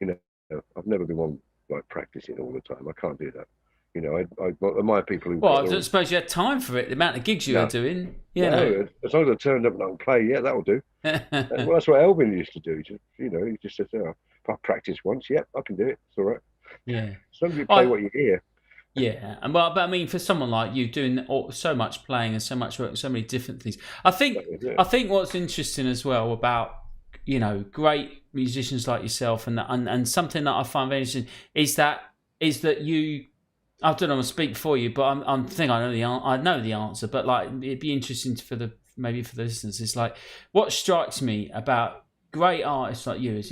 You know, I've never been one like practicing all the time. I can't do that. You know, I admire people who. Well, I don't suppose you had time for it. The amount of gigs you were doing. No, as long as I turned up and I can play, that'll do. Well, that's what Elvin used to do. He just said, "Oh, if I practice once, I can do it. It's all right." Yeah. As long as you play what you hear. Yeah, and but I mean, for someone like you doing so much playing and so much work, so many different things, I think what's interesting as well about great musicians like yourself and something that I find very interesting is that you. I don't know to speak for you, but I know the answer, but like it'd be interesting for the listeners. It's like what strikes me about great artists like you is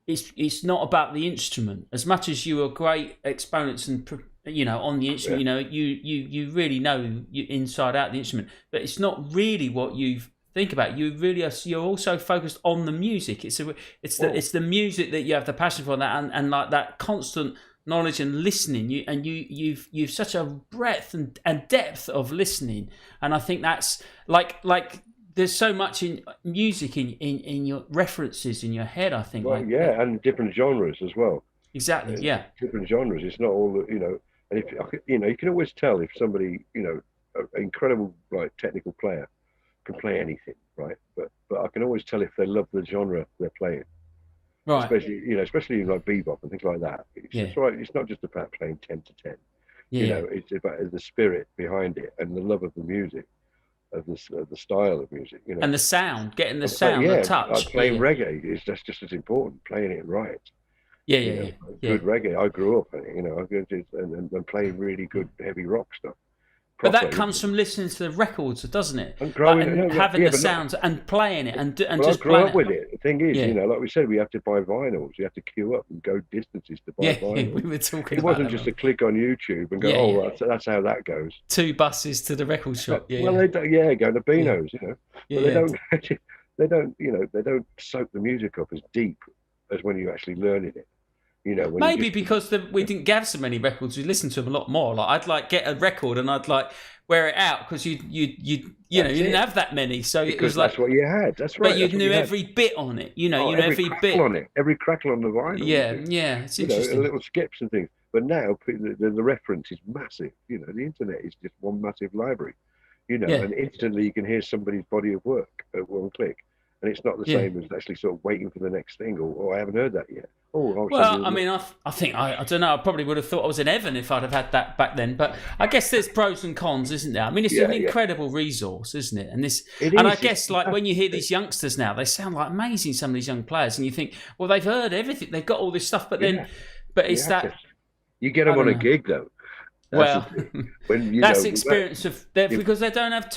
it's not about the instrument as much as you are great exponents and on the instrument. You really know inside out the instrument, but it's not really what you think about. You're also focused on the music. It's the music that you have the passion for, that and like that constant knowledge and listening. You've such a breadth and depth of listening, and I think that's like there's so much in music in your references in your head. I think. Well, and different genres as well. Exactly. Yeah. Different genres. It's not all and if you can always tell if somebody an incredible like technical player can play anything, right? But I can always tell if they love the genre they're playing. Right. Especially like bebop and things like that. It's right. It's not just about playing 10 to 10. Yeah. It's about the spirit behind it and the love of the music, of the style of music. And the sound, getting the sound, the touch. Playing reggae that's just as important. Playing it right. Good reggae. I grew up, and playing really good heavy rock stuff. But that comes from listening to the records, doesn't it? And growing, having the sounds and playing it and just I grew up with it. The thing is, like we said, we have to buy vinyls. You have to queue up and go distances to buy vinyls. We were talking. It wasn't just a click on YouTube and go, that's how that goes. 2 buses to the record shop. They don't, go to Beano's, But they don't soak the music up as deep as when you're actually learning it. Maybe because we didn't have so many records, we listened to them a lot more. Like I'd get a record and I'd wear it out because you didn't have that many, so because it was like that's what you had. That's right. But you knew every bit on it. You know every bit on it, every crackle on the vinyl. Yeah, it's interesting. Little skips and things. But now the reference is massive. The internet is just one massive library. And instantly you can hear somebody's body of work at one click. And it's not the same as actually sort of waiting for the next thing, or I haven't heard that yet. Well, I mean, I think I don't know. I probably would have thought I was in heaven if I'd have had that back then. But I guess there's pros and cons, isn't there? I mean, it's an incredible resource, isn't it? And I guess when you hear these youngsters now, they sound like amazing. Some of these young players, and you think, well, they've heard everything, they've got all this stuff, but it's that you get them on a gig though. That's experience because they don't have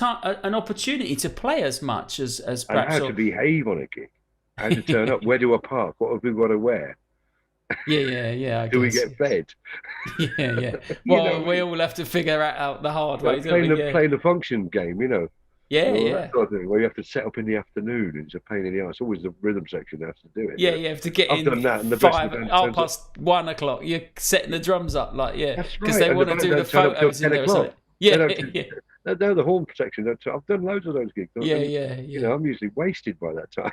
an opportunity to play as much as perhaps. And how to behave on a gig, how to turn up, where do I park, what have we got to wear? Do we get fed? Yeah. Well, we all have to figure out the hard way. Playing the function game, Yeah. Sort of thing, where you have to set up in the afternoon. It's a pain in the ass. Always the rhythm section that has to do it. Yeah, you have to get in. I've done that, and the 1 o'clock. You're setting the drums up, because they want to do the photos in there or something. No, the horn section. I've done loads of those gigs. Yeah. I'm usually wasted by that time.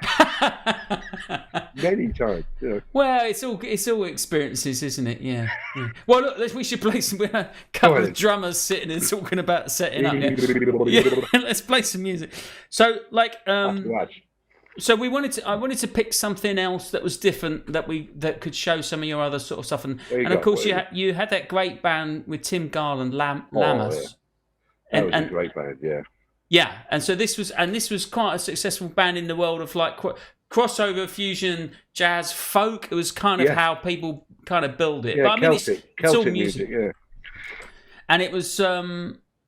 Many times. Well, it's all experiences, isn't it? Yeah. Well, look, we should play some. A couple of drummers sitting and talking about setting up. Let's play some music. So, so I wanted to pick something else that was different that could show some of your other sort of stuff, and of course you had that great band with Tim Garland, Lamas. That was a great band, yeah. Yeah, and so this was quite a successful band in the world of crossover, fusion, jazz, folk. It was kind of how people kind of build it. Yeah, but I mean, Celtic it's all music, yeah. And it was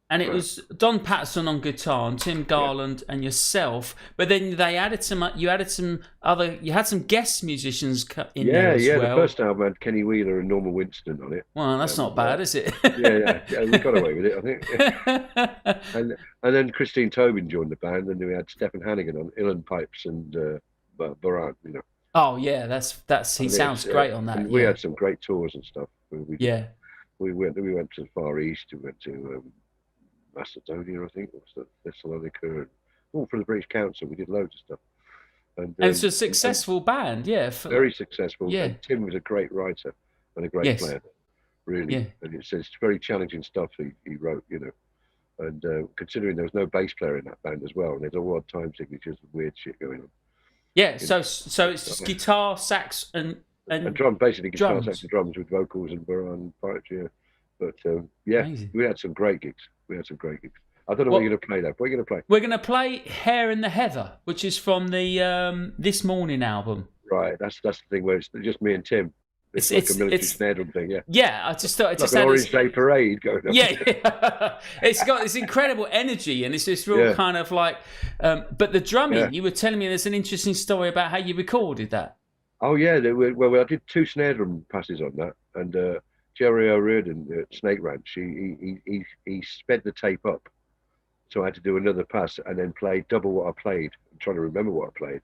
and it was Don Patterson on guitar and Tim Garland and yourself. But then they added some. You had some guest musicians in there as well. Yeah. The first album had Kenny Wheeler and Norman Winston on it. Well, that's not bad, is it? yeah. We got away with it, I think. and then Christine Tobin joined the band, and then we had Stephen Hannigan on uilleann pipes and Baran, you know. Oh yeah, that's. He sounds great on that. And we had some great tours and stuff. We went to the Far East. We went to Macedonia, I think, Thessalonica, all for the British Council. We did loads of stuff. And it's a successful band, yeah. Very successful. Yeah. And Tim was a great writer and a great player, really. Yeah. And it's very challenging stuff he wrote, you know. And considering there was no bass player in that band as well, and there's all odd time signatures and weird shit going on. Yeah, so it's just guitar, sax, and drum, basically guitar, drums. sax, and drums with vocals and baran pipes, yeah. But amazing. We had some great gigs. I don't know what you're going to play though. What are you going to play? We're going to play Hare in the Heather, which is from the This Morning album. Right, that's the thing where it's just me and Tim. It's like a military snare drum thing, yeah. Yeah, I just thought like an Orange Day parade going on. Yeah, it's got this incredible energy, and it's this real kind of like. But the drumming, you were telling me there's an interesting story about how you recorded that. Oh yeah, well I did 2 snare drum passes on that, and Jerry O'Riordan at Snake Ranch, he sped the tape up, so I had to do another pass and then play double what I played. I'm trying to remember what I played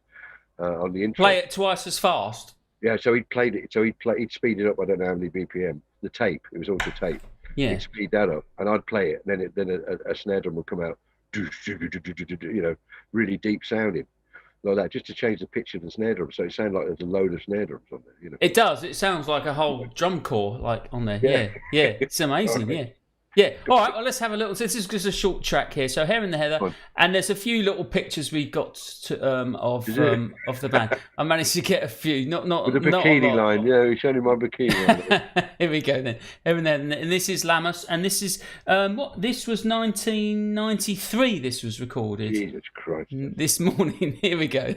on the intro. Play it twice as fast. Yeah, so he'd played it. So he'd speed it up. I don't know how many BPM. The tape. It was also tape. Yeah. He'd speed that up, and I'd play it. And then a snare drum would come out, you know, really deep sounding, like that, just to change the pitch of the snare drum, so it sounded like there's a load of snare drums on there. You know. It does. It sounds like a whole drum corps, like on there. Yeah. It's amazing. Yeah. All right. Well, let's have a little. This is just a short track here. So Hare in the Heather, and there's a few little pictures we got of the band. I managed to get a few. Not with the bikini line. Yeah, he's showing my bikini line. Here we go then. Hare in the Heather, and this is Lamas, and this is This was 1993. This was recorded. Jesus Christ! This morning. Here we go.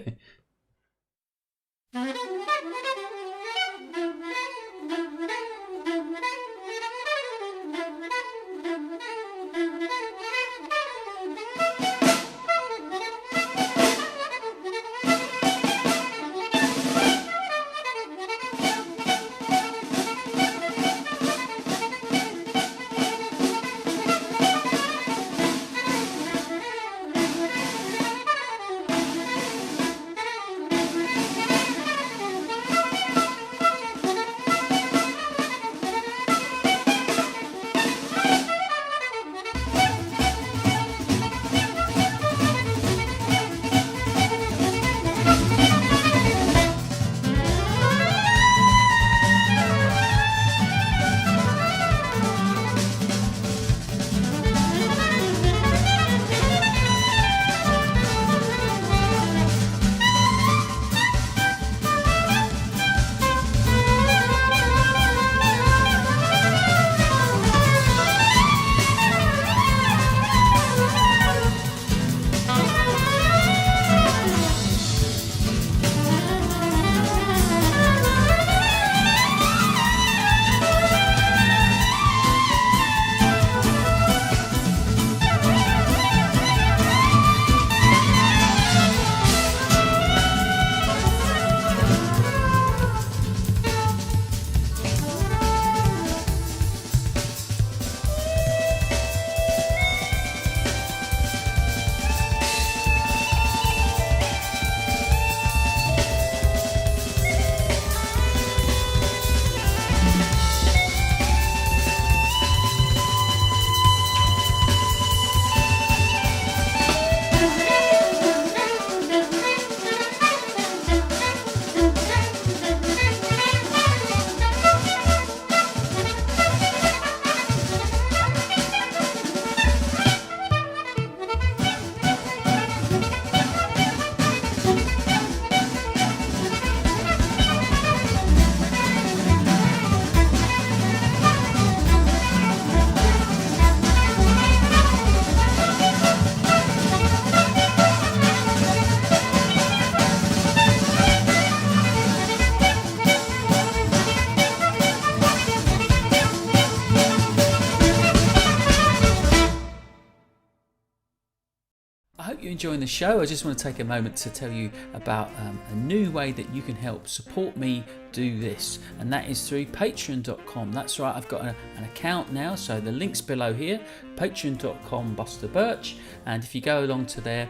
you're enjoying the show. I just want to take a moment to tell you about a new way that you can help support me do this, and that is through patreon.com. That's right, I've got an account now, so the link's below here, patreon.com Buster Birch, and if you go along to there,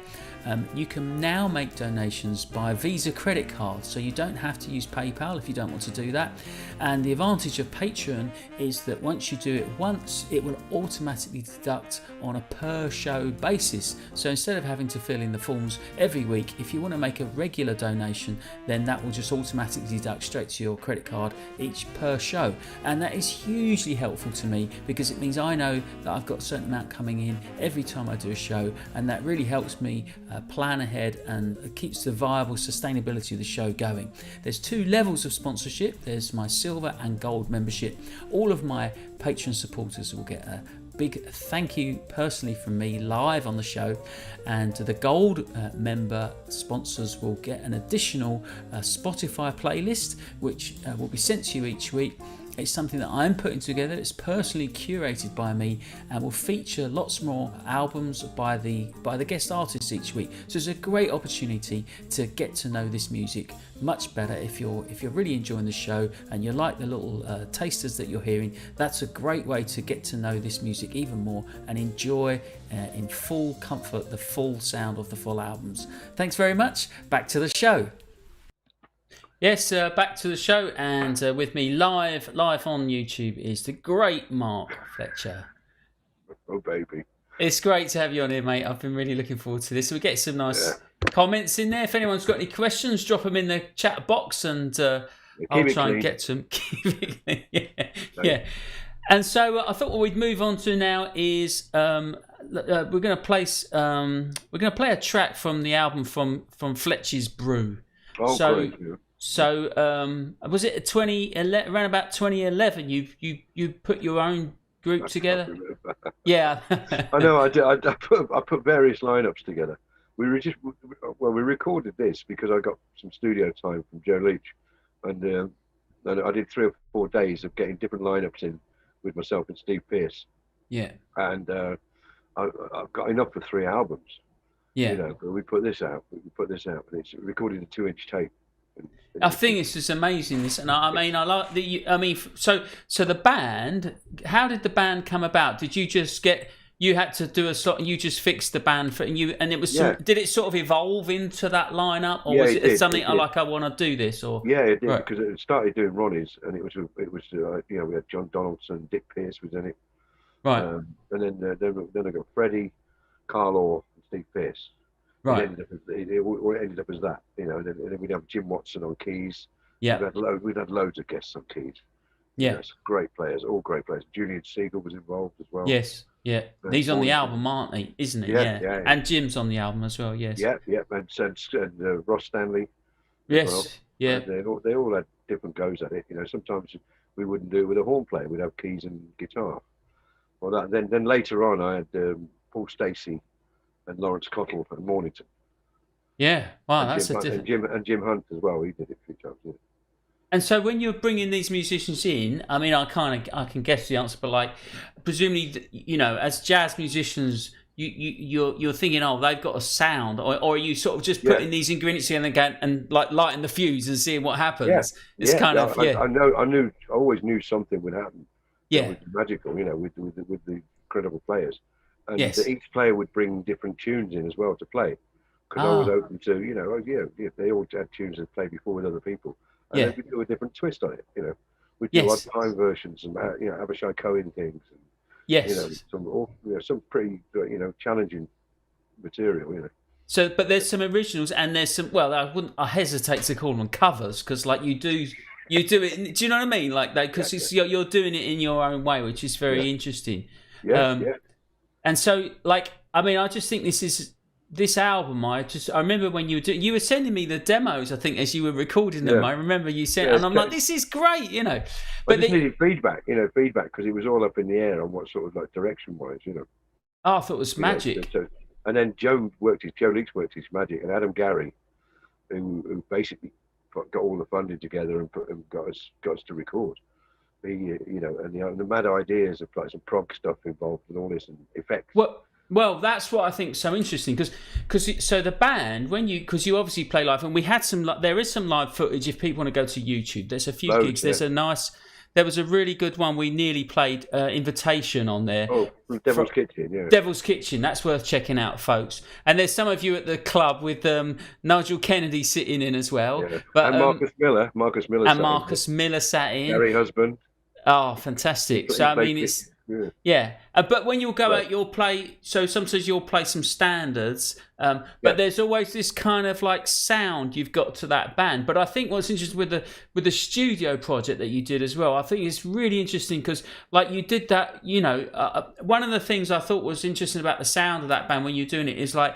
you can now make donations by Visa credit card, so you don't have to use PayPal if you don't want to do that. And the advantage of Patreon is that once you do it once, it will automatically deduct on a per show basis. So instead of having to fill in the forms every week, if you want to make a regular donation, then that will just automatically deduct straight to your credit card each per show. And that is hugely helpful to me because it means I know that I've got a certain amount coming in every time I do a show, and that really helps me plan ahead and keeps the viable sustainability of the show going. There's 2 levels of sponsorship. There's my silver and gold membership. All of my Patreon supporters will get a big thank you personally from me live on the show, and the gold member sponsors will get an additional Spotify playlist which will be sent to you each week. It's something that I'm putting together. It's personally curated by me and will feature lots more albums by the guest artists each week. So it's a great opportunity to get to know this music much better. If you're really enjoying the show and you like the little tasters that you're hearing, that's a great way to get to know this music even more and enjoy in full comfort the full sound of the full albums. Thanks very much. Back to the show. Yes, back to the show, and with me live on YouTube is the great Mark Fletcher. Oh, baby. It's great to have you on here, mate. I've been really looking forward to this. We'll get some nice comments in there. If anyone's got any questions, drop them in the chat box, and I'll try and get some. Yeah. And so I thought what we'd move on to now is we're going to play a track from the album from Fletch's Brew. Oh, so. Great, yeah. So was it 2011? Around about 2011, you put your own group together? Yeah. I know. I did. I put various lineups together. We recorded this because I got some studio time from Joe Leach, and I did 3 or 4 days of getting different lineups in with myself and Steve Pearce. Yeah. And I've got enough for 3 albums. Yeah. You know, but we put this out, and it's recorded a 2-inch tape. I think it's just amazing. This, and I mean, I like the. I mean, so the band. How did the band come about? Did you just get? You had to do a sort. You just fixed the band for and you, and it was. Did it sort of evolve into that lineup, or was it something like I want to do this? Or it did, because it started doing Ronnie's, and it was we had John Donaldson, Dick Pearce was in it, right, and then I got Freddie, Carl Orr, and Steve Pearce. Right. It ended up as that, you know. And then we'd have Jim Watson on keys. Yeah. We'd had loads of guests on keys. Yeah. You know, great players, all great players. Julian Siegel was involved as well. Yes. Yeah. He's on the album, aren't he? Isn't he? Yeah. And Jim's on the album as well. Yes. Yeah. And Ross Stanley. Yes. Well. Yeah. And they all had different goes at it. You know, sometimes we wouldn't do it with a horn player. We'd have keys and guitar. Well, then later on, I had Paul Stacey and Lawrence Cottle and Mornington. Yeah, wow, that's a different. And Jim Hunt as well. He did it a few times. Yeah. And so when you're bringing these musicians in, I mean, I can guess the answer, but like, presumably, you know, as jazz musicians, you're thinking, oh, they've got a sound, or are you sort of just putting these ingredients in and like lighting the fuse and seeing what happens? It's kind of I always knew something would happen. Yeah, it was magical, you know, with the incredible players. And each player would bring different tunes in as well to play, because I was open to, you know, they all had tunes to play before with other people, and then we'd do a different twist on it, you know. We'd do odd time versions and Abishai Cohen things, and you know, some pretty challenging material, you know. So, but there's some originals and there's some. Well, I hesitate to call them covers because, like, you do it. Do you know what I mean? Like that, because you're doing it in your own way, which is very interesting. Yeah. And so, like, I mean, I just think this album. I remember when you were sending me the demos. I think as you were recording them, I remember you sent, and I'm like, this is great, you know. But I just needed feedback, because it was all up in the air on what sort of like direction wise, you know. Oh, I thought it was magic. And then Joe Leach worked his magic, and Adam Gary, who basically got all the funding together and got us to record. The mad ideas of like some prog stuff involved and all this and effects. Well, that's what I think is so interesting because so the band because you obviously play live, and we had there is some live footage if people want to go to YouTube. There's a few gigs. There's there was a really good one we nearly played Invitation on there. Oh, Devil's Kitchen, yeah. Devil's Kitchen, that's worth checking out, folks. And there's some of you at the club with Nigel Kennedy sitting in as well. Yeah. But, and Marcus Miller sat in. Harry Husband. Oh, fantastic. So, I mean, it's... Yeah. But when you'll go out, you'll play... So sometimes you'll play some standards, but there's always this kind of like sound you've got to that band. But I think what's interesting with the studio project that you did as well, I think it's really interesting because like you did that, you know, one of the things I thought was interesting about the sound of that band when you're doing it is like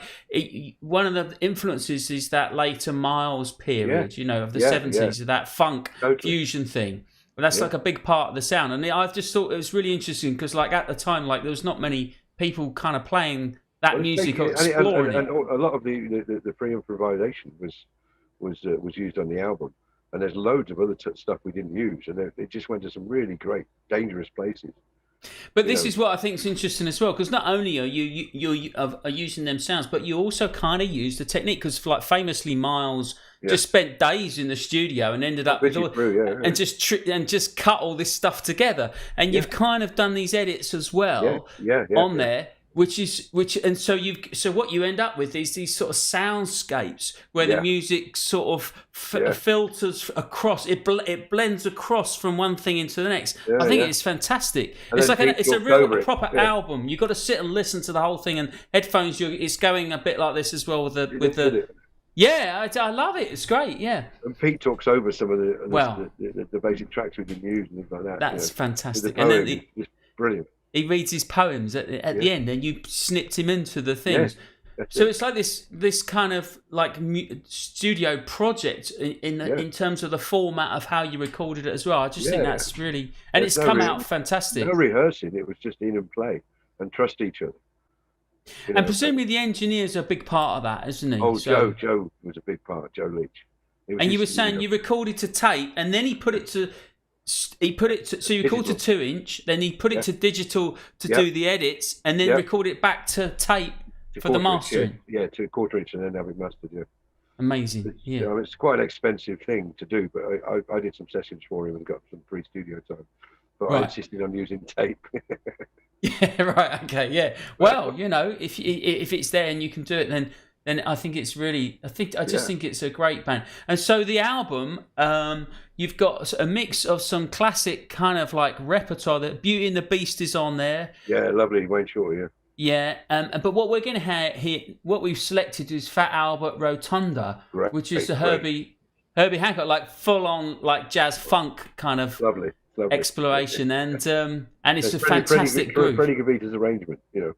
one of the influences is that later Miles period, you know, of the 70s, of that funk fusion thing. But that's like a big part of the sound. And I just thought it was really interesting because like at the time, like there was not many people kind of playing that music or exploring and a lot of the free improvisation was used on the album. And there's loads of other stuff we didn't use. And it just went to some really great, dangerous places. But this is what I think is interesting as well, because not only are you are using them sounds, but you also kind of use the technique. Because like famously, Miles just spent days in the studio and ended up with and just cut all this stuff together. And you've kind of done these edits as well on there. So what you end up with is these sort of soundscapes where the music sort of filters across. It blends across from one thing into the next. I think it's fantastic. And it's like it's a real proper album. You've got to sit and listen to the whole thing. And headphones, it's going a bit like this as well with the. Yeah, I love it. It's great. Yeah. And Pete talks over some of the basic tracks we didn't use and things like that. That's fantastic. And then it's brilliant. He reads his poems at the end, and you snipped him into the things. So it's like this kind of like studio project in terms of the format of how you recorded it as well. I just think that's really, and it's come out fantastic. No rehearsing; it was just in and play and trust each other. And presumably the engineer's a big part of that, isn't he? Oh, Joe was a big part. Joe Leach. And you were saying you recorded to tape, and then he put it to. So you recorded to 2-inch, then he put it to digital to do the edits, and then record it back to tape for the mastering. Yeah, to 1/4 inch and then have it mastered. Yeah, amazing. It's quite an expensive thing to do, but I did some sessions for him and got some free studio time. But I insisted on using tape. Yeah, right. Okay, yeah. Well, you know, if it's there and you can do it, then I think it's really. I just think it's a great band. And so the album, you've got a mix of some classic kind of like repertoire. That Beauty and the Beast is on there. Yeah, lovely Wayne Shorter. Yeah. But what we're going to have here, what we've selected is Fat Albert Rotunda, which is the Herbie Hancock, like full on like jazz funk kind of lovely exploration, and it's a fantastic groove. Freddie Gavita's arrangement, you know.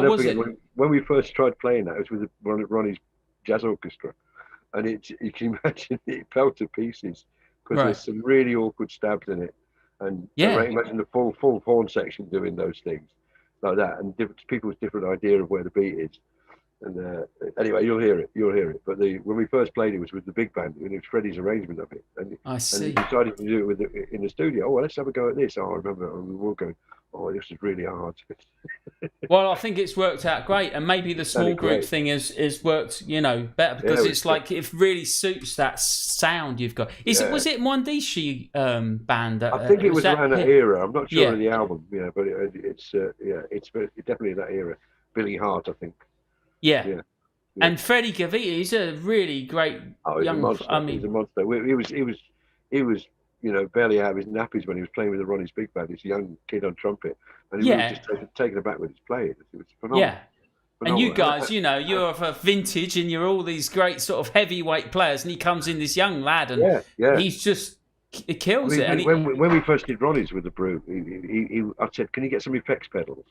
Was it? When we first tried playing that, it was with Ronnie's jazz orchestra, and you can imagine it fell to pieces because there's some really awkward stabs in it, and imagine the full horn section doing those things like that, and people's different idea of where the beat is. And anyway, you'll hear it. But when we first played it was with the big band, and it was Freddie's arrangement of it. And he decided to do it in the studio. Oh, well, let's have a go at this. Oh, I remember we were all going, oh, this is really hard. Well, I think it's worked out great, and maybe the small group thing is worked, you know, better because it's like it really suits that sound you've got. Was it Mwandishi band? I think it was around that era. I'm not sure of the album, but it's definitely that era. Billy Hart, I think. Yeah. And Freddie Gavita, he's a really great young. He's a monster. He was, barely out of his nappies when he was playing with the Ronnie's big band. This young kid on trumpet, and he was just taken aback with his playing. It was phenomenal. Yeah. And you guys, you're of a vintage, and you're all these great sort of heavyweight players, and he comes in, this young lad, and he's just he kills it. And when we first did Ronnie's with the Brew, I said, "Can you get some effects pedals?"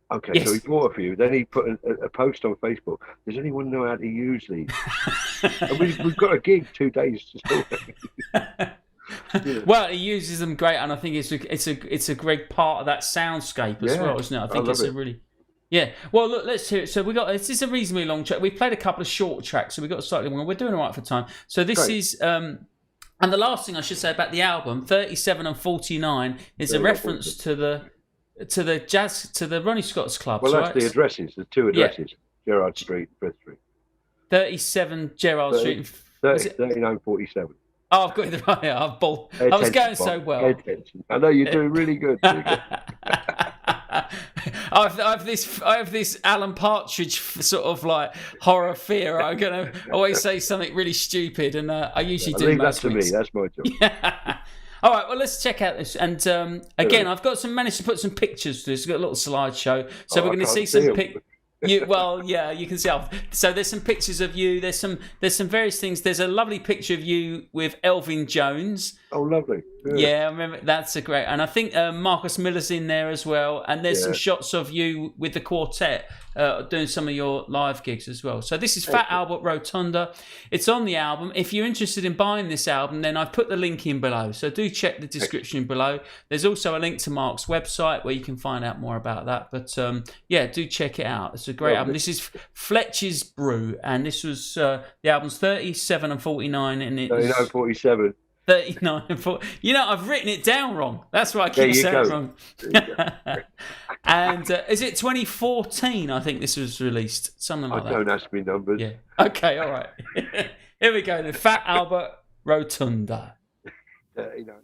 Okay, so he bought a few. Then he put a post on Facebook. Does anyone know how to use these? And we've got a gig 2 days to still. Well, he uses them great, and I think it's a great part of that soundscape as well, isn't it? I think it's a really Well, look, let's hear it. So this is a reasonably long track. We've played a couple of short tracks, so we got slightly longer. We're doing all right for time. So this is. And the last thing I should say about the album, 37 and 49, is a reference to the to the Ronnie Scott's clubs, well, that's right? the addresses. The 2 addresses: Gerrard Street, Frith Street. 37 Gerrard Street. 3947. Oh, I've got it right. I was going so well. I know you're doing really good. Really good. I have this Alan Partridge sort of like horror fear. I'm gonna always say something really stupid, and I usually do. Leave that to me. That's my job. Yeah. All right, well, let's check out this. And again, I've managed to put some pictures to this. We've got a little slideshow, so we're going to see some pictures. You can see. So there's some pictures of you. There's some various things. There's a lovely picture of you with Elvin Jones. Oh, lovely. Yeah, I remember. That's a great. And I think Marcus Miller's in there as well. And there's some shots of you with the quartet doing some of your live gigs as well. So this is Fat Albert Rotunda. It's on the album. If you're interested in buying this album, then I've put the link in below. So do check the description below. There's also a link to Mark's website where you can find out more about that. But do check it out. It's a great album. This is Fletch's Brew, and this was the album's 37 and 49, and it's 39, 47. 39 and 40. I've written it down wrong. That's why I keep saying it wrong. And is it 2014? I think this was released. Something like that. Don't ask me numbers. Yeah. Okay. All right. Here we go. The Fat Albert Rotunda. 39.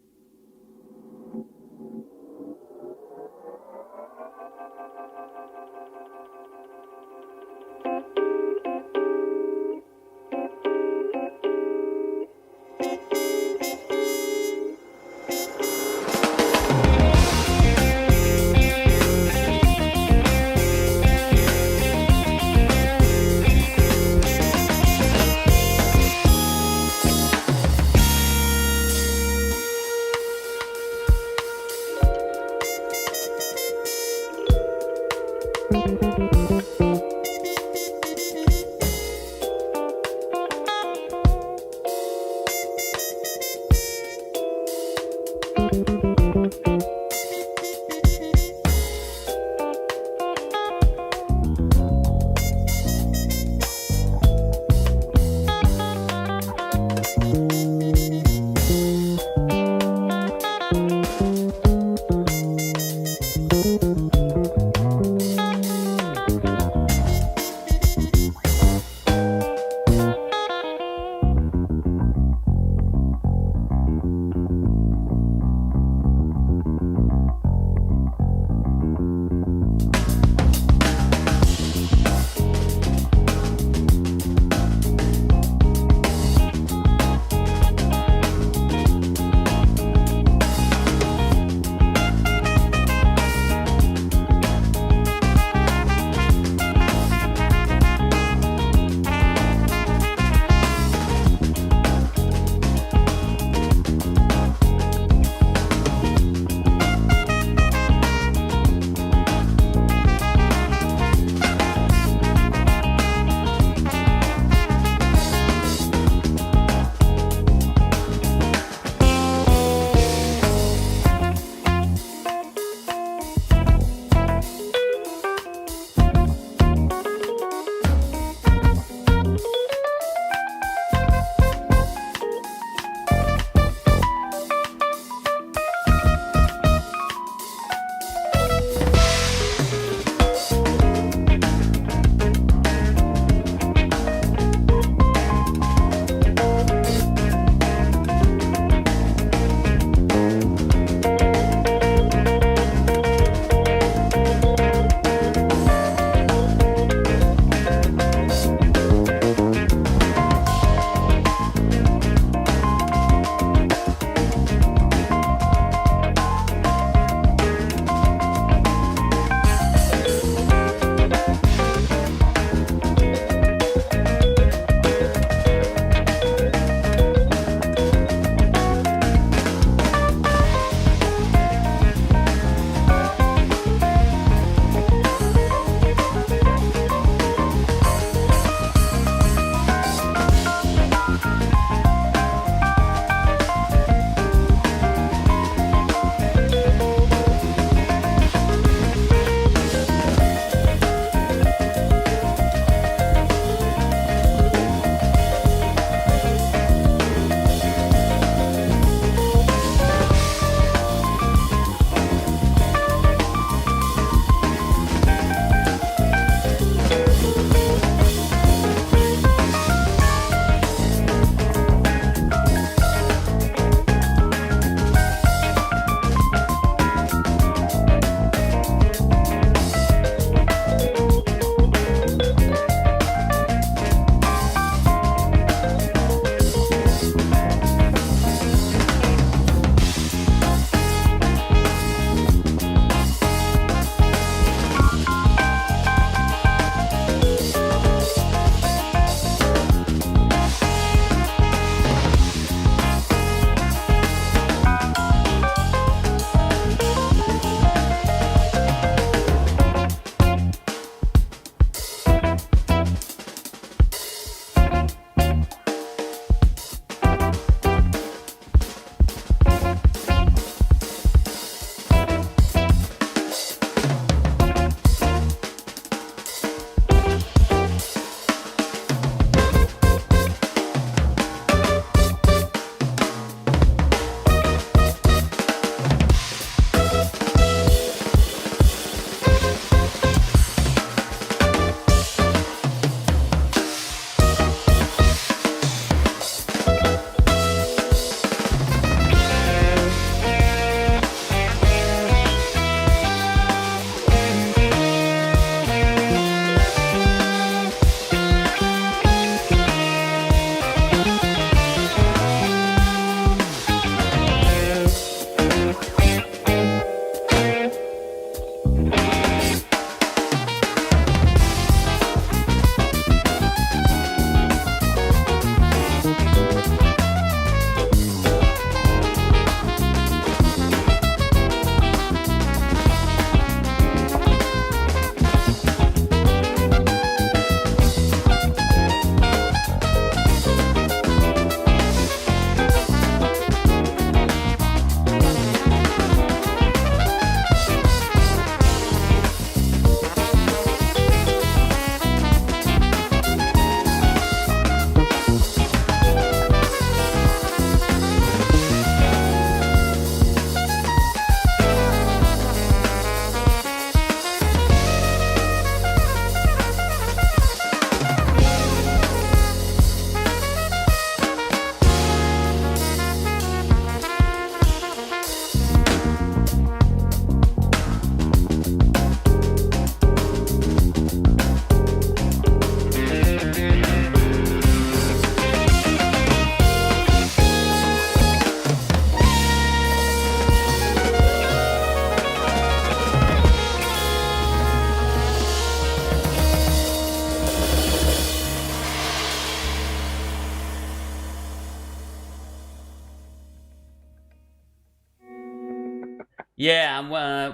Yeah, and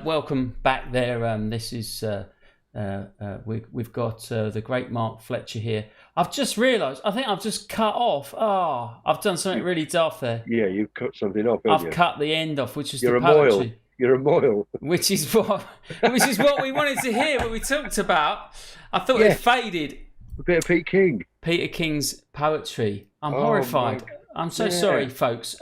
welcome back there. This is we've got the great Mark Fletcher here. I've just realised, I think I've just cut off. I've done something really daft there. Yeah, you've cut something off. I've cut the end off, which is You're the a poetry. moil. You're a moil. Which is what we wanted to hear, what we talked about. I thought it faded. A bit of Peter King's poetry. I'm horrified. I'm so sorry, folks.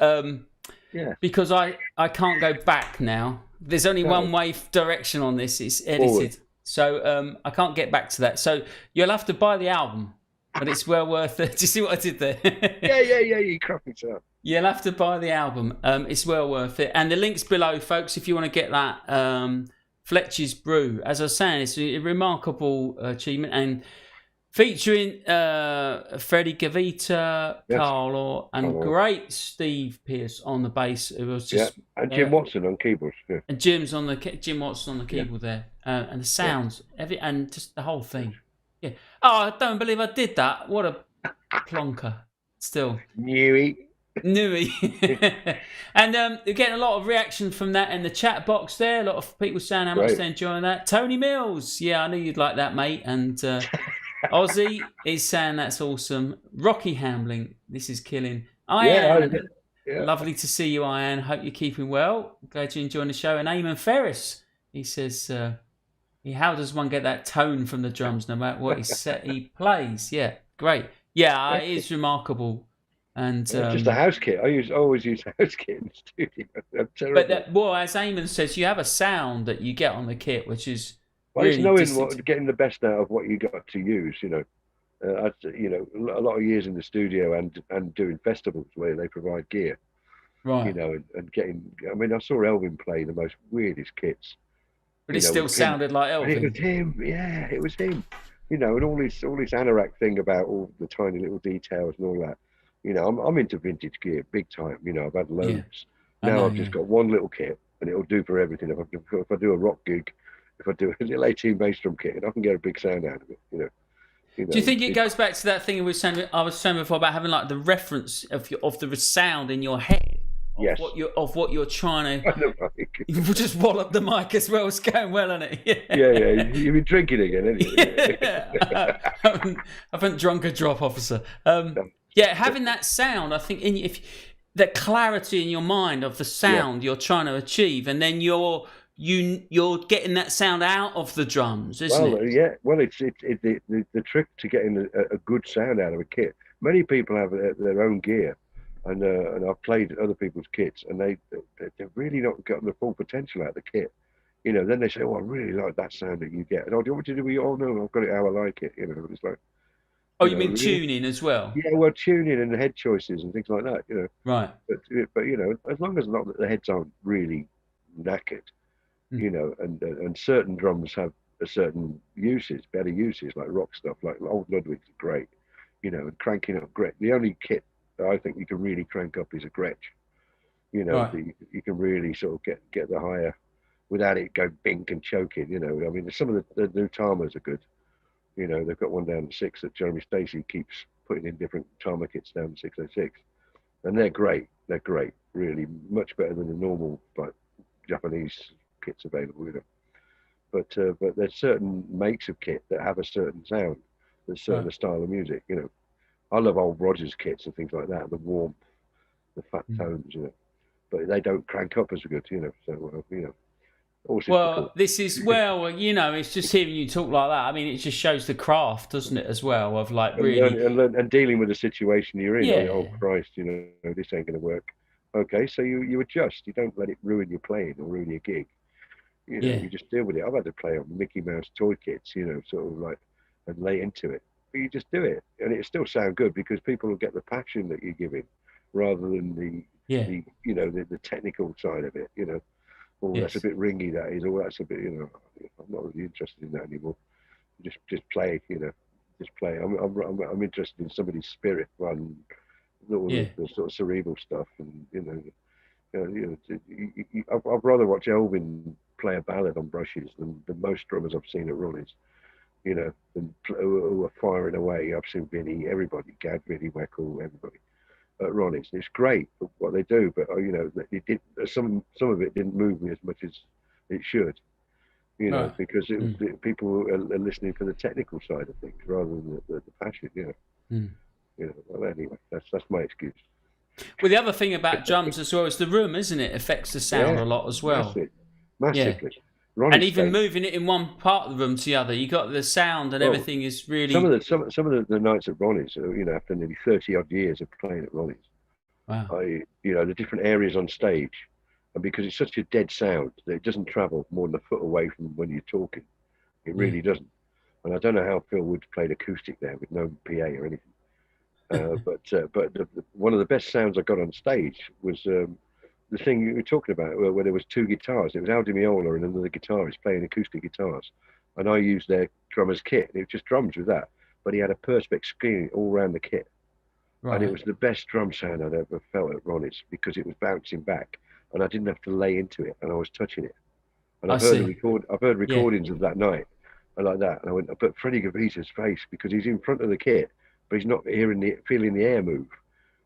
Because I can't go back now. There's only one way direction on this. It's edited. Forward. So I can't get back to that. So you'll have to buy the album, but it's well worth it. Do you see what I did there? Yeah. You crap it up. You'll have to buy the album. It's well worth it. And the link's below, folks, if you want to get that. Fletcher's Brew. As I was saying, it's a remarkable achievement. And featuring Freddie Gavita, Carlo, and great Steve Pearce on the bass. It was just and Jim Watson on keyboards. Yeah. And Jim Watson on the keyboard there, and the sounds, and just the whole thing. Yeah. Oh, I don't believe I did that. What a plonker. Still. Newy. And you're getting a lot of reaction from that in the chat box there. A lot of people saying how much they're enjoying that. Tony Mills, I knew you'd like that, mate. And Ozzy is saying that's awesome. Rocky Hambling, this is killing. Ian, lovely to see you, Ian. Hope you're keeping well. Glad you're enjoying the show. And Eamon Ferris, he says, how does one get that tone from the drums no matter what he plays? Yeah, great. Yeah, it is remarkable. And just a house kit. I always use a house kit in the studio. But as Eamon says, you have a sound that you get on the kit, which is it's knowing getting the best out of what you got to use. A lot of years in the studio and doing festivals where they provide gear. Right. And getting. I mean, I saw Elvin play the most weirdest kits. But it still sounded like Elvin. It was him. Yeah, it was him. And all this anorak thing about all the tiny little details and all that. I'm into vintage gear big time. I've had loads. Now I've just got one little kit and it'll do for everything. If I do a rock gig, if I do a little 18 bass drum kit, I can get a big sound out of it. Do you think it goes back to that thing I was saying before about having like the reference of the sound in your head? Yes. What you're trying to. You just wallop the mic as well. It's going well, isn't it? Yeah. You've been drinking again, haven't you? I haven't drunk a drop, officer. Having that sound, I think, if that clarity in your mind of the sound you're trying to achieve, and then you're getting that sound out of the drums, isn't it? Yeah. Well, it's the trick to getting a good sound out of a kit. Many people have their own gear, and I've played other people's kits, and they've really not gotten the full potential out of the kit. Then they say, "Oh, I really like that sound that you get." And do you want me to do it? Oh no, I've got it how I like it. It's like. You mean tuning as well? Yeah, well, tuning and head choices and things like that, Right. But as long as the heads aren't really knackered, and certain drums have a certain better uses, like rock stuff, like old Ludwig's great, and cranking up Gretsch. The only kit that I think you can really crank up is a Gretsch. You can really sort of get the higher without it going bink and choking. I mean, some of the new Tamas are good. They've got one down to 6 that Jeremy Stacey keeps putting in different Tama kits down to 606. And they're great. They're great. Really much better than the normal like Japanese kits available, But there's certain makes of kit that have a certain sound, a certain style of music, I love old Rogers kits and things like that, the warmth, the fat tones, But they don't crank up as good, So, this is it's just hearing you talk like that. I mean, it just shows the craft, doesn't it, as well, of like really and dealing with the situation you're in. Yeah. Like, oh Christ, this ain't going to work. Okay, so you adjust. You don't let it ruin your playing or ruin your gig. You just deal with it. I've had to play on Mickey Mouse toy kits, sort of like, and lay into it. But you just do it, and it still sound good because people will get the passion that you're giving, rather than the technical side of it. That's a bit ringy. That is. That's a bit. I'm not really interested in that anymore. Just play. Just play. I'm interested in somebody's spirit rather than the sort of cerebral stuff. And I'd rather watch Elvin play a ballad on brushes than most drummers I've seen at Ronnie's. Who are firing away. I've seen Vinny, everybody, Gad, Vinny, Weckl, everybody. at Ronnie's. It's great what they do, but you know, it did some of it didn't move me as much as it should. You know, Right. because people are listening for the technical side of things rather than the passion. You know. You know. Well, anyway, that's my excuse. Well, the other thing about drums as well is the room, isn't it? Affects the sound a lot as well. Massively. Yeah. Ronnie's And even stage, moving it in one part of the room to the other, you got the sound and everything is really. Some of the nights at Ronnie's, you know, after nearly 30 odd years of playing at Ronnie's, Wow. You know, the different areas on stage, and because it's such a dead sound that it doesn't travel more than a foot away from when you're talking. It really doesn't. And I don't know how Phil Wood played acoustic there with no PA or anything. But one of the best sounds I got on stage was the thing you were talking about, where there was two guitars. It was Al Di Meola and another guitarist playing acoustic guitars, and I used their drummer's kit. It was just drums with that, but he had a perspex screen all around the kit, and it was the best drum sound I'd ever felt at Ronnie's because it was bouncing back, and I didn't have to lay into it, and I was touching it. And I've heard recordings of that night, and like that, and I went, but Freddie Gavisa's face, because he's in front of the kit, but he's not feeling the air move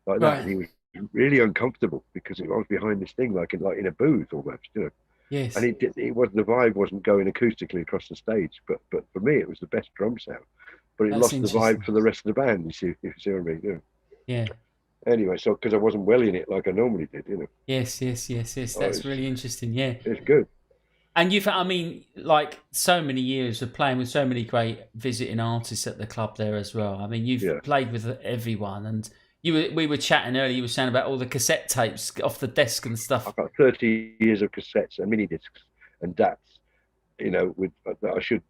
like that. And he was really uncomfortable because I was behind this thing like in a booth almost, you know. Yes. And it wasn't, the vibe wasn't going acoustically across the stage, but for me it was the best drum sound. But it lost the vibe for the rest of the band. You see what I mean? You know? Yeah. Anyway, so because I wasn't welling it like I normally did, you know. Yes. That's really interesting. Yeah. It's good. And I mean, like so many years of playing with so many great visiting artists at the club there as well. I mean, you've played with everyone, and we were chatting earlier. You were saying about all the cassette tapes off the desk and stuff. I've got 30 years of cassettes and mini discs and DATs. You know, I should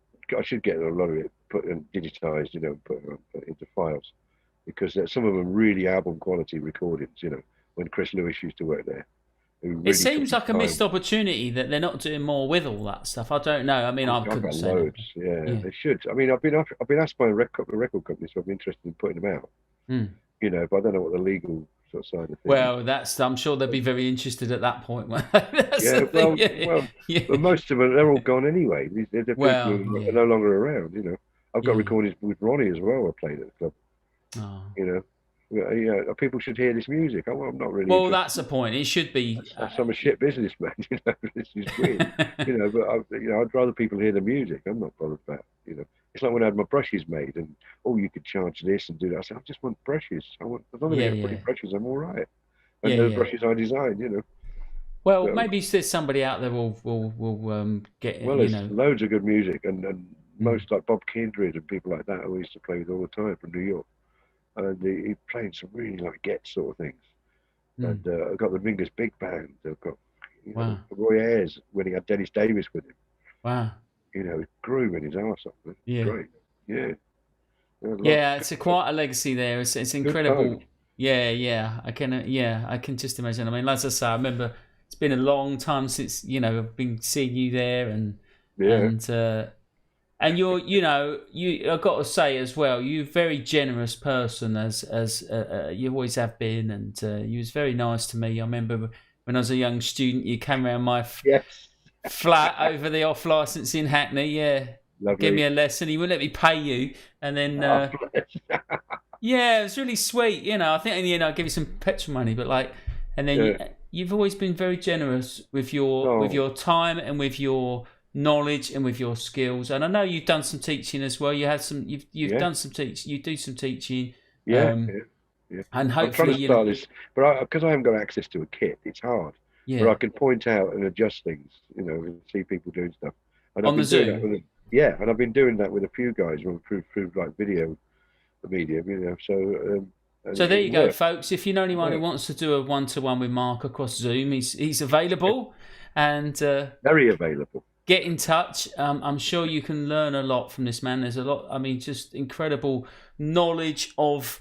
get a lot of it put and digitized. You know, put into files, because some of them really album quality recordings. You know, when Chris Lewis used to work there. Really, it seems like a missed opportunity that they're not doing more with all that stuff. I don't know. I mean, I couldn't say loads. Yeah, they should. I mean, I've been asked by a record companies if I'm interested in putting them out. You know, but I don't know what the legal sort of side of things. Well, I'm sure they'd be very interested at that point. But most of them, they're all gone anyway. They're people who are no longer around. You know, I've got recordings with Ronnie as well. I played at the club. Oh. You know. Yeah, people should hear this music. I'm not really. Well, that's the point. It should be. I'm a shit businessman, you know. This is weird, you know. But I'd rather people hear the music. I'm not bothered about, you know. It's like when I had my brushes made, and you could charge this and do that. I said, I just want brushes. As long as I get pretty brushes, I'm all right. And those brushes I designed, you know. Well, maybe there's somebody out there will get. Well, there's loads of good music, and most like Bob Kindred and people like that who I used to play with all the time from New York. And he played some really like Get sort of things. And I've got the Mingus Big Band. I've got Roy Ayers when he had Dennis Davis with him. Wow. You know, grooving his arse off. Man. Yeah. Great. Yeah. Yeah, it's quite a legacy there. It's incredible. Yeah. I can just imagine. I mean, as I say, I remember it's been a long time since I've been seeing you there, and you're, I've got to say as well, you're a very generous person, as you always have been, and you was very nice to me. I remember when I was a young student, you came around my flat over the off licence in Hackney. Yeah, give me a lesson. He wouldn't let me pay you, and then it was really sweet. I think in the end I give you some petrol money, but and then you've always been very generous with your time and with your knowledge and with your skills. And I know you've done some teaching as well. You've done some teaching. You do some teaching. And hopefully, I'm trying to start this, but because I haven't got access to a kit, it's hard. But I can point out and adjust things, and see people doing stuff. And on the Zoom. And I've been doing that with a few guys through like video medium, So there you go, folks. If you know anyone who wants to do a one-to-one with Mark across Zoom, he's available and very available. Get in touch. I'm sure you can learn a lot from this man. There's a lot. I mean, just incredible knowledge of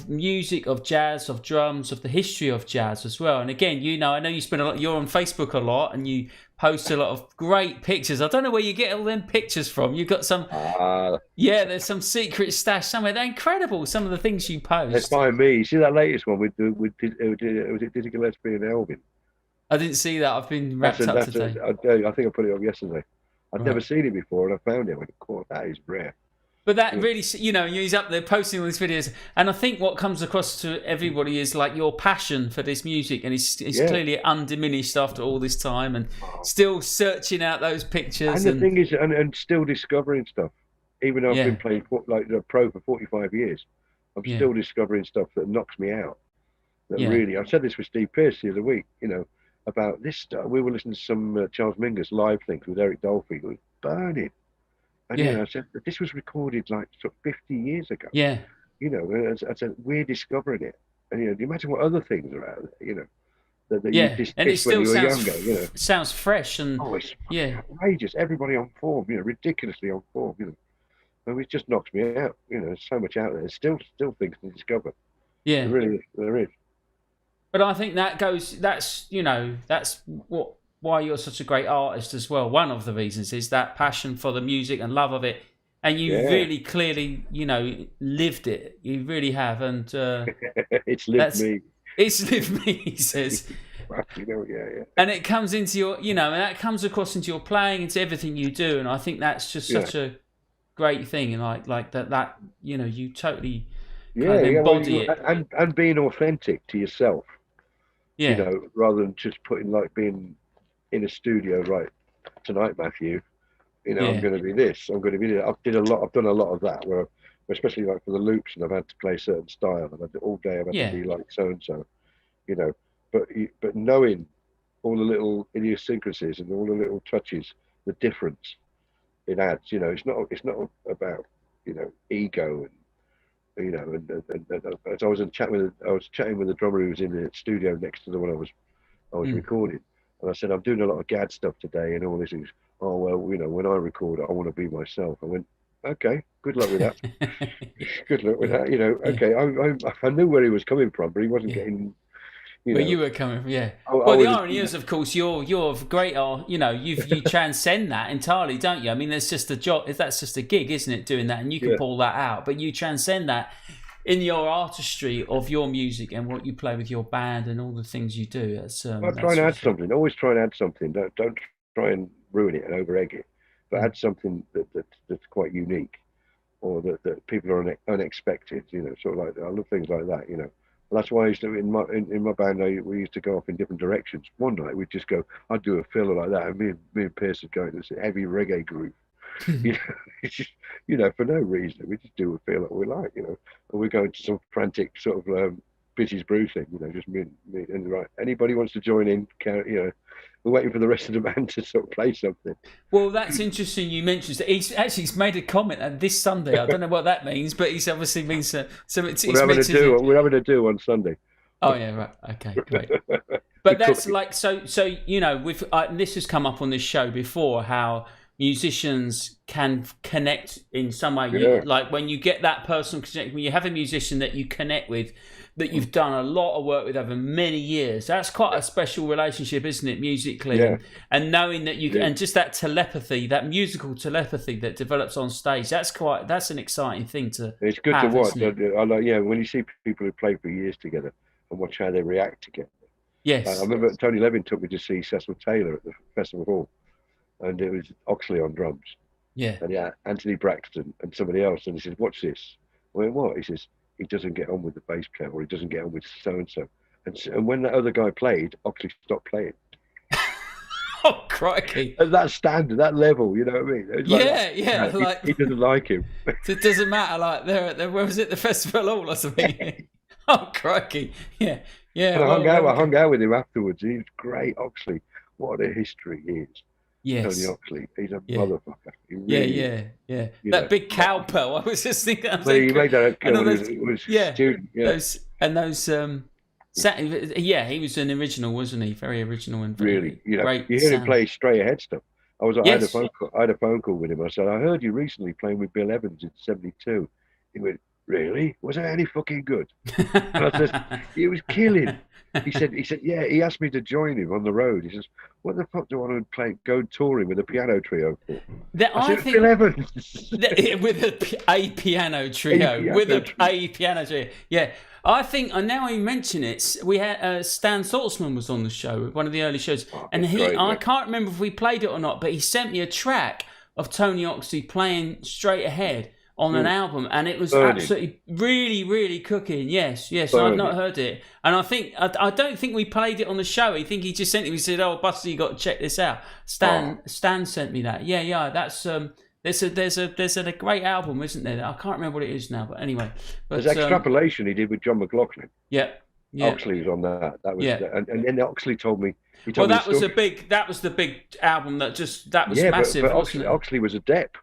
music, of jazz, of drums, of the history of jazz as well. And again, I know you spend a lot. You're on Facebook a lot, and you post a lot of great pictures. I don't know where you get all them pictures from. You've got some. There's some secret stash somewhere. They're incredible. Some of the things you post. It's by me. See that latest one with was it Dizzy Gillespie and Elvin? I didn't see that. I've been wrapped up today. I think I put it up yesterday. I'd never seen it before, and I found it. I went, "Cool, that is rare." But that really, he's up there posting all these videos, and I think what comes across to everybody is like your passion for this music, and it's clearly undiminished after all this time, and still searching out those pictures. And the thing is, and still discovering stuff, even though I've been playing like a pro for 45 years, I'm still discovering stuff that knocks me out. That really, I said this with Steve Pearce the other week, about this stuff. We were listening to some Charles Mingus live things with Eric Dolphy, who was burning. And I said, this was recorded like 50 years ago. Yeah. I said, we're discovering it. And, do you imagine what other things are out there, that you just and it still when you were sounds, younger, sounds fresh and it's outrageous. Everybody on form, ridiculously on form, And it just knocks me out. There's so much out there. There's still things to discover. Yeah. There is. But I think that's why you're such a great artist as well. One of the reasons is that passion for the music and love of it. And you really clearly, lived it. You really have. And it's lived me. It's lived me, he says. And it comes into your, and that comes across into your playing, into everything you do. And I think that's just such a great thing. And like that, you totally kind of embody it. And being authentic to yourself. Yeah. Rather than just being in a studio, right, tonight, Matthew, I'm going to be this, I'm going to be this. I've done a lot of that, where especially like for the loops, and I've had to play a certain style, and all day I've had to be like so and so, but knowing all the little idiosyncrasies and all the little touches, the difference it adds, it's not about ego and as I was chatting with the drummer who was in the studio next to the one I was recording, and I said, I'm doing a lot of GAD stuff today and all this. Things. Oh well, when I record, I want to be myself. I went, okay, good luck with that. Good luck with that. Okay, I knew where he was coming from, but he wasn't getting. Where you were coming from, Well, the irony is, of course, you're great. You transcend that entirely, don't you? I mean, there's just a job. That's just a gig, isn't it? Doing that, and you can pull that out, but you transcend that in your artistry of your music and what you play with your band and all the things you do. That's try and add something. Always try and add something. Don't try and ruin it and over egg it, but add something that's quite unique, or that people are unexpected. Sort of like I love things like that. Well, that's why I used to, in my band, we used to go off in different directions. One night we'd just go, I'd do a filler like that, and me and Pierce would go into this heavy reggae groove. For no reason. We just do a feel that we like, and we go into some frantic sort of Brew thing, just me and right. Anybody wants to join in, we're waiting for the rest of the band to sort of play something. Well, that's interesting. You mentioned that he's made a comment that this Sunday. I don't know what that means, but he's obviously means so. We're having a do on Sunday. Oh yeah, right. Okay, great. But that's like so. With this has come up on this show before, how musicians can connect in some way. Like when you get that personal connection, when you have a musician that you connect with, that you've done a lot of work with over many years, that's quite a special relationship, isn't it, musically? And knowing that you and just that telepathy, that musical telepathy that develops on stage, that's an exciting thing to it's good to watch. I like, when you see people who play for years together and watch how they react together. Yes. I remember Tony Levin took me to see Cecil Taylor at the Festival Hall, and it was Oxley on drums. Yeah. And Anthony Braxton and somebody else, and he says, "Watch this." I went, "What?" He says, "He doesn't get on with the bass player, or he doesn't get on with so and so." And when that other guy played, Oxley stopped playing. Oh, crikey! At that standard, that level, you know what I mean? Like, like he doesn't like him. It doesn't matter. Like where was it? The Festival Hall or something? Oh, crikey! Yeah. And I hung out with him afterwards. He was great, Oxley. What a history he is. Yes. Tony Oxley, he's a motherfucker. He really, yeah. That big cowbell. I was just thinking. He made that when he was student. He was an original, wasn't he? Very original and very really, great. You hear him play straight ahead stuff. I had a phone call with him. I said, I heard you recently playing with Bill Evans in '72. He went, really? Was it any fucking good? And I said, he was killing. He said, yeah. He asked me to join him on the road. He says, what the fuck do I want to go touring with a piano trio for? I think Bill Evans with a piano trio, a piano trio. Yeah, I think. And now you mention it, we had Stan Saltzman was on the show, one of the early shows, and I can't remember if we played it or not, but he sent me a track of Tony Oxley playing straight ahead on an album, and it was Burning. absolutely really, really cooking. Yes, I've Burning. not heard it, and I don't think we played it on the show. I think he just sent it. He said, "Oh, Buster, you got to check this out." Stan sent me that. Yeah. That's there's a great album, isn't there? I can't remember what it is now, but anyway. But, there's Extrapolation he did with John McLaughlin. Yeah. Oxley was on that. That was, and then Oxley told me. That was the big album that was massive. But wasn't Oxley was a dep.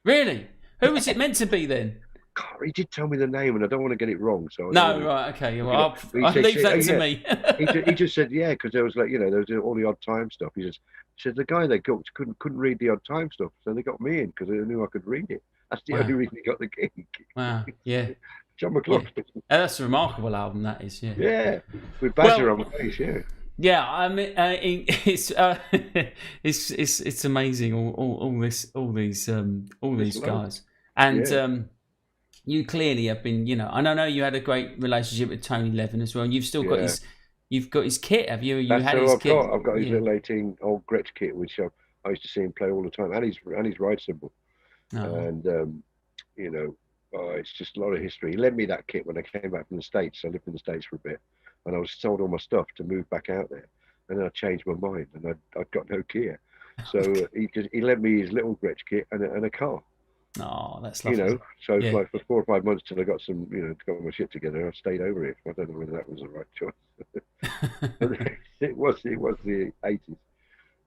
Really? Who was it meant to be then? God, he did tell me the name, and I don't want to get it wrong. So right, okay. Well, I'll leave that to me. he just said, because there was there was all the odd time stuff. He said the guy they got couldn't read the odd time stuff, so they got me in because they knew I could read it. That's the only reason he got the gig. Wow, yeah. John McLaughlin. Yeah. That's a remarkable album, that is. Yeah. Yeah, with Badger on the bass. Yeah. Yeah, I mean, it's amazing. All these guys, and you clearly have been, and I know you had a great relationship with Tony Levin as well, and you've still got his kit, have you? I've got his little 18 old Gretsch kit, which I used to see him play all the time, and his ride cymbal, and it's just a lot of history. He lent me that kit when I came back from the States. I lived in the States for a bit. And I was sold all my stuff to move back out there, and then I changed my mind, and I'd got no gear, so he lent me his little Gretsch kit and a car. Oh, that's lovely. So like for 4 or 5 months till I got got my shit together, I stayed over here. I don't know whether that was the right choice. it was the 80s.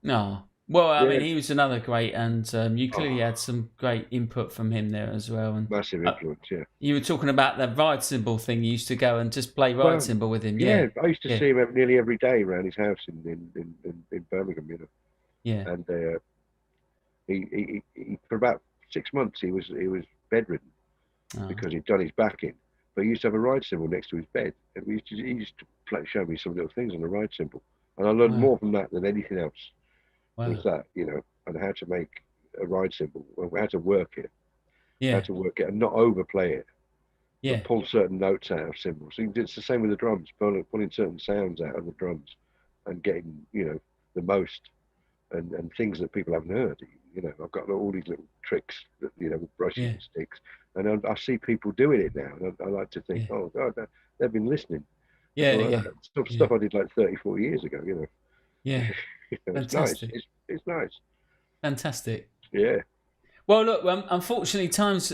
No. Well, I mean, he was another great, and you clearly had some great input from him there as well. And massive influence, yeah. You were talking about the ride cymbal thing. You used to go and just play ride cymbal with him. Yeah, I used to see him nearly every day around his house in Birmingham, Yeah. And he for about 6 months he was bedridden because he'd done his back in. But he used to have a ride cymbal next to his bed, and he used to show me some little things on the ride cymbal, and I learned more from that than anything else. Wow. Was that, and how to make a ride cymbal, how to work it, and not overplay it, but pull certain notes out of cymbals. So it's the same with the drums, pulling certain sounds out of the drums, and getting the most, and things that people haven't heard. I've got all these little tricks that with brushes and sticks, and I see people doing it now, and I like to think, oh God, they've been listening. Stuff I did like 30, 40 years ago. Yeah. It's fantastic. Nice. It's nice. Fantastic. Yeah. Well, look. Unfortunately, time's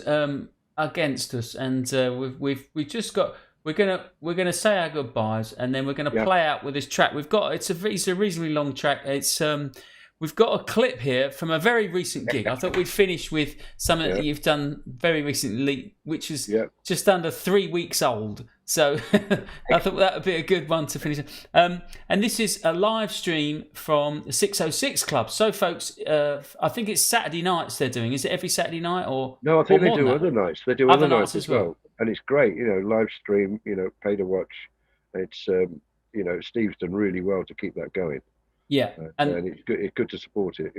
against us, and we've just got. We're gonna say our goodbyes, and then we're gonna play out with this track. It's a reasonably long track. It's we've got a clip here from a very recent gig. I thought we'd finish with something that you've done very recently, which is just under 3 weeks old. So I thought that would be a good one to finish. And this is a live stream from the 606 Club. So, folks, I think it's Saturday nights they're doing. Is it every Saturday night or? No, I think they do other nights. They do other nights as well. And it's great, live stream, pay to watch. It's, Steve's done really well to keep that going. Yeah, and it's good to support it,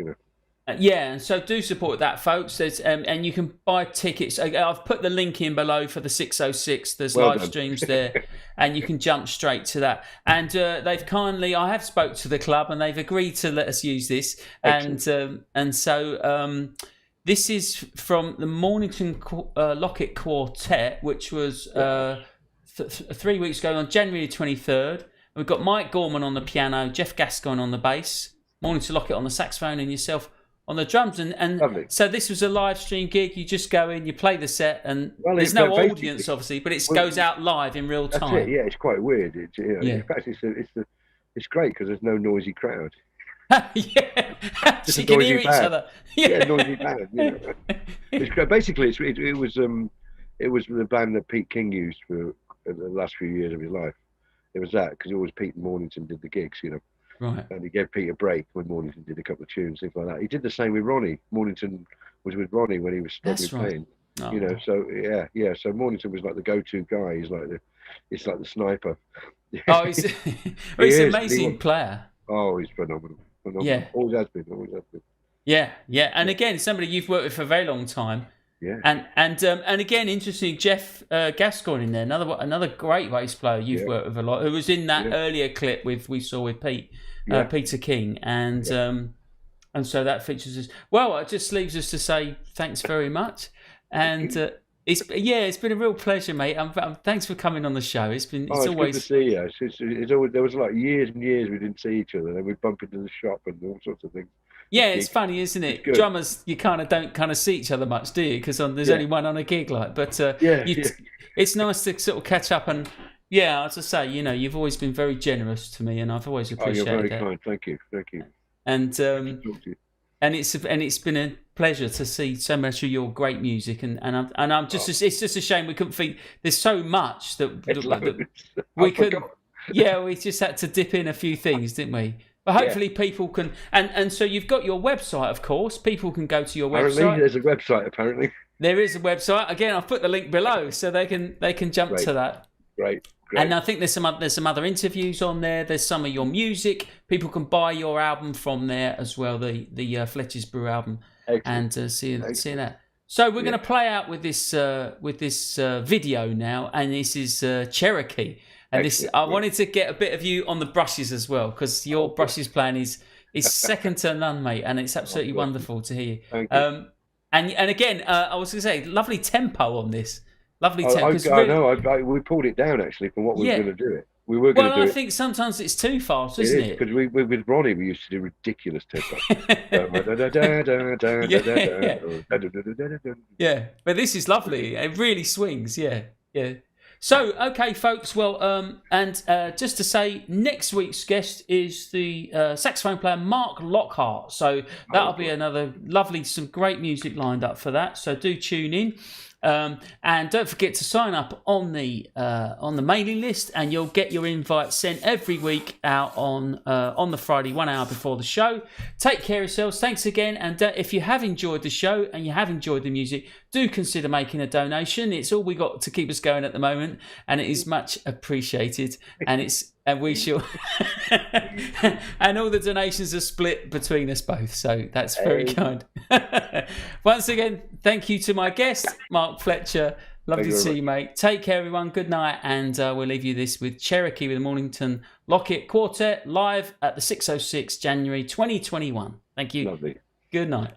Yeah, and so do support that, folks. There's and you can buy tickets. I've put the link in below for the 606. There's live streams there, and you can jump straight to that. And they've kindly, I have spoke to the club, and they've agreed to let us use this. Excellent. And so this is from the Mornington Lockett Quartet, which was 3 weeks ago on January 23rd. We've got Mike Gorman on the piano, Jeff Gascoigne on the bass, Mornington Lockett on the saxophone, and yourself on the drums. And so this was a live stream gig. You just go in, you play the set, and there's no audience, obviously, but it goes out live in real time. That's it. Yeah, it's quite weird. In fact, it's great because there's no noisy crowd. So you can hear each other. Noisy band. It's great. Basically, it was the band that Pete King used for the last few years of his life. It was that because always Pete and Mornington did the gigs, Right. And he gave Pete a break when Mornington did a couple of tunes, things like that. He did the same with Ronnie. Mornington was with Ronnie when he was struggling playing. So So Mornington was like the go-to guy. He's like the sniper. Oh, he's an amazing player. Oh, he's phenomenal. Yeah, always has been. Yeah. And again, somebody you've worked with for a very long time. Yeah. And again, interesting, Jeff Gascoigne in there, another great bass player you've worked with a lot, who was in that earlier clip we saw with Pete, Peter King, and so that features us. Well, it just leaves us to say thanks very much, And it's been a real pleasure, mate. Thanks for coming on the show. It's always good to see you. It's always, there was like years and years we didn't see each other, and then we bump into the shop and all sorts of things. Yeah, it's funny, isn't it? Drummers, you don't see each other much, do you? Because there's only one on a gig, it's nice to sort of catch up. And as I say, you've always been very generous to me, and I've always appreciated that. You're very kind. Thank you. And it's been a pleasure to see so much of your great music, and I'm just it's just a shame we couldn't think. There's so much that we could. Yeah, we just had to dip in a few things, didn't we? But hopefully people can, and so you've got your website, of course. People can go to your website. Apparently, there's a website. Apparently, there is a website. Again, I've put the link below, so they can jump to that. Great. And I think there's some other interviews on there. There's some of your music. People can buy your album from there as well. The Fletcher's Brew album. Excellent. And see that. So we're going to play out with this video now, and this is Cherokee. And I wanted to get a bit of you on the brushes as well, because your brushes playing is second to none, mate, and it's absolutely wonderful to hear you. Thank you. And again, I was going to say, lovely tempo on this. Lovely tempo. I know. We pulled it down actually from what we were going to do it. We were going to do it. Well, I think sometimes it's too fast, isn't it? Because with Ronnie, we used to do ridiculous tempo. Yeah, but this is lovely. It really swings. Yeah. So, okay, folks. Well, and just to say, next week's guest is the saxophone player Mark Lockhart. So that'll be another lovely, some great music lined up for that. So do tune in. And don't forget to sign up on the mailing list, and you'll get your invite sent every week out on the Friday, 1 hour before the show. Take care of yourselves. Thanks again. And if you have enjoyed the show and you have enjoyed the music, do consider making a donation. It's all we got to keep us going at the moment, and it is much appreciated. And we shall, and all the donations are split between us both. So that's very kind. Once again, thank you to my guest, Mark Fletcher. Lovely to see you, mate. Take care, everyone. Good night. And we'll leave you this with Cherokee with the Mornington Lockett Quartet live at the 606 January 2021. Thank you. Lovely. Good night.